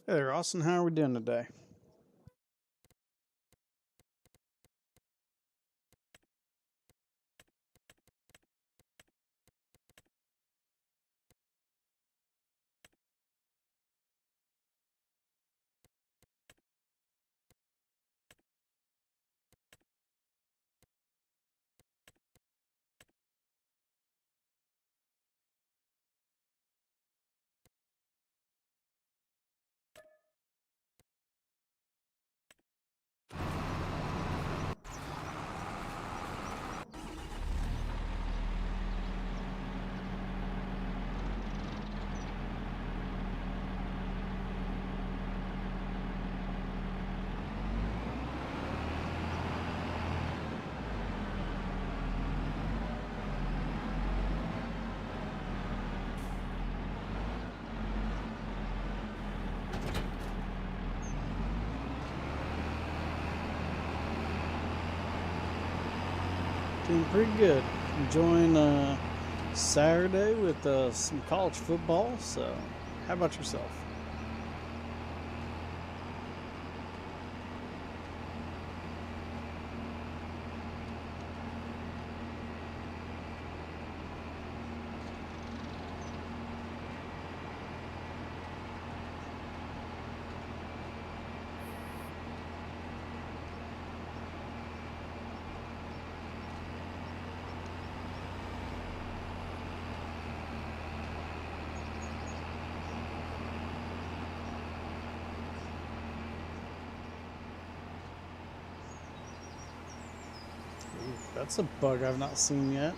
Hey there, Austin. How are we doing today? Feeling pretty good. Enjoying Saturday with some college football. So, how about yourself? Ooh, that's a bug I've not seen yet.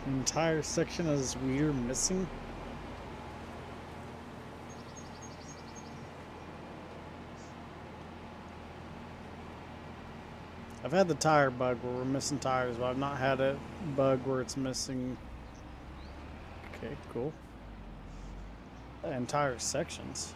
An entire section of this weir missing. I've had the tire bug where we're missing tires, but I've not had a bug where it's missing. Okay, cool. Entire sections.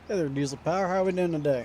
Hey there, Diesel Power. How are we doing today?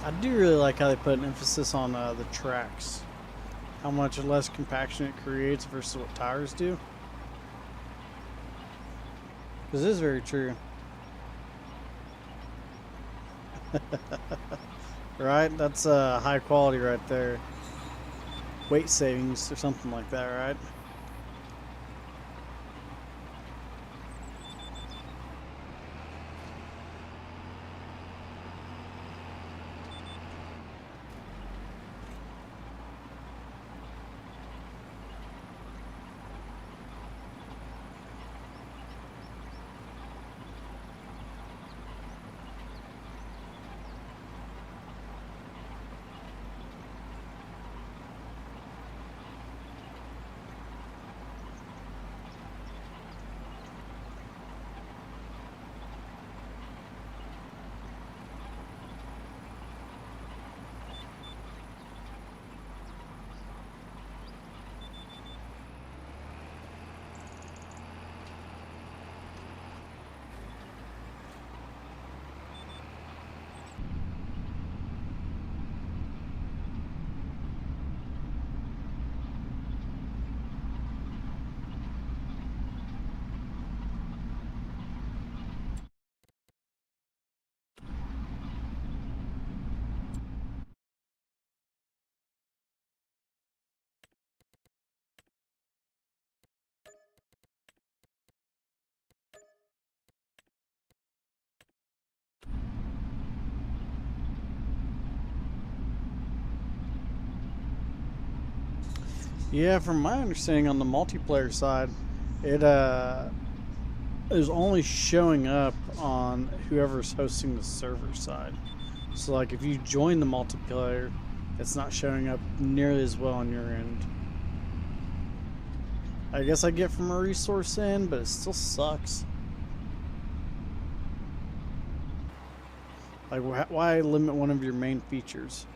I do really like how they put an emphasis on the tracks. How much less compaction it creates versus what tires do. Because it is very true. Right? That's high quality right there. Weight savings or something like that, right? Yeah, from my understanding on the multiplayer side, it is only showing up on whoever's hosting the server side. So like if you join the multiplayer, it's not showing up nearly as well on your end. I guess I get from a resource in, but it still sucks. Like why limit one of your main features?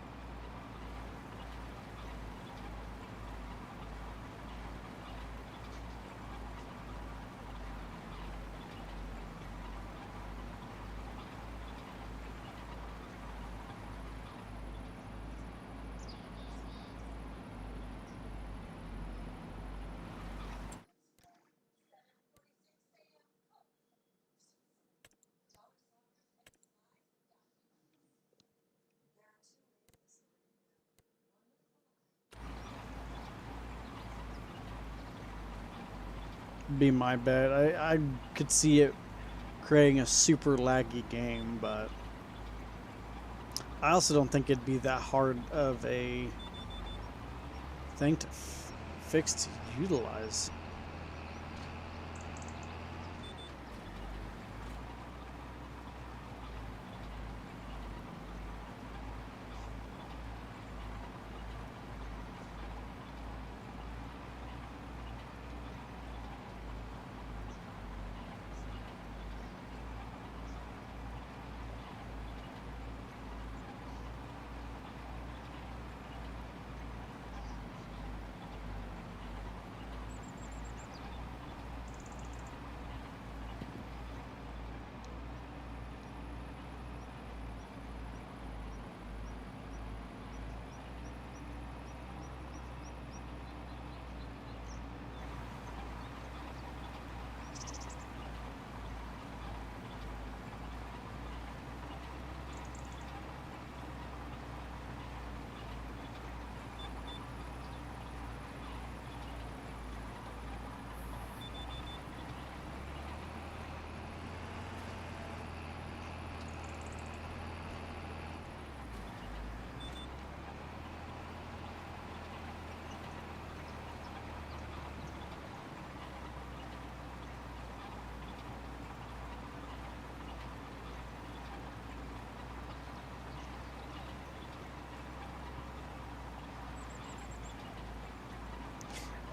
be my bet. I could see it creating a super laggy game, but I also don't think it'd be that hard of a thing to fix to utilize.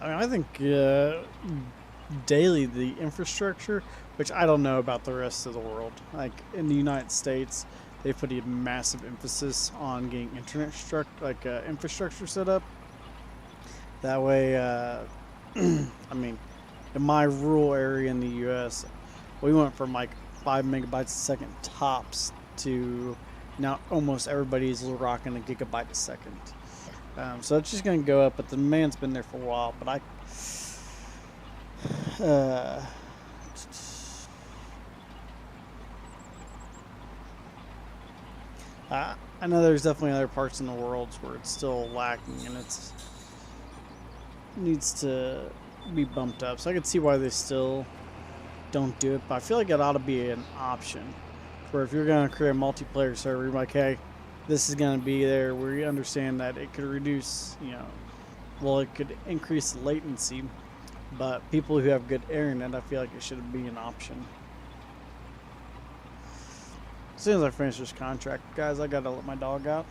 I mean, I think daily the infrastructure, which I don't know about the rest of the world. Like in the United States, they put a massive emphasis on getting internet infrastructure set up. That way, I mean, in my rural area in the U.S., we went from like 5 megabytes a second tops to now almost everybody's rocking a gigabyte a second. So it's just going to go up, but the demand's been there for a while. But I know there's definitely other parts in the world where it's still lacking and it's needs to be bumped up. So I can see why they still don't do it, but I feel like it ought to be an option for if you're going to create a multiplayer server, you're like, hey, this is going to be there where you understand that it could reduce, well, it could increase latency, but people who have good internet, I feel like it should be an option. As soon as I finish this contract, guys, I gotta let my dog out.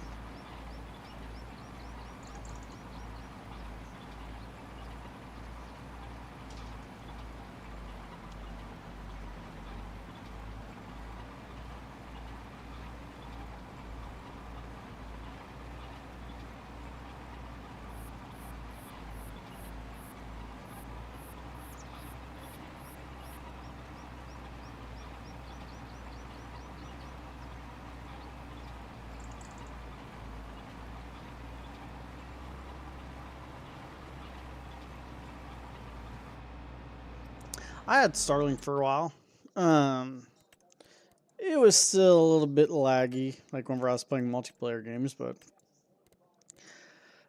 I had Starlink for a while. It was still a little bit laggy, like whenever I was playing multiplayer games, but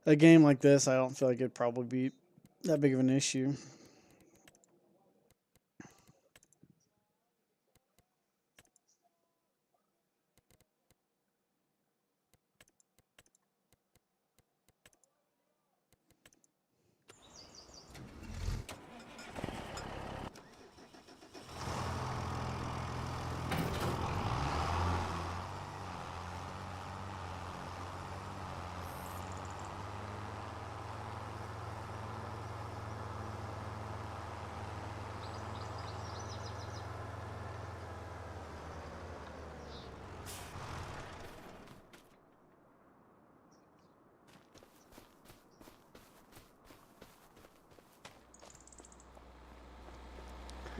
a game like this, I don't feel like it'd probably be that big of an issue.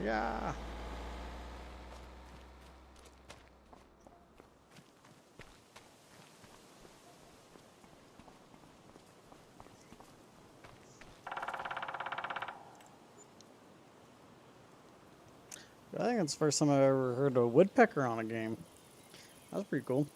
Yeah. I think it's the first time I've ever heard a woodpecker on a game. That was pretty cool.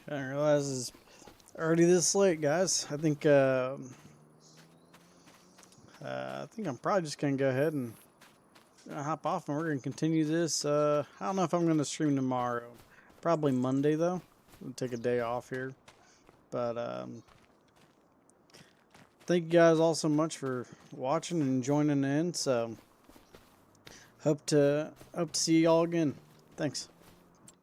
I didn't realize it's already this late, guys. I think I'm probably just gonna go ahead and hop off, and we're gonna continue this. I don't know if I'm gonna stream tomorrow. Probably Monday though. We'll take a day off here, but thank you guys all so much for watching and joining in. So hope to see y'all again. Thanks.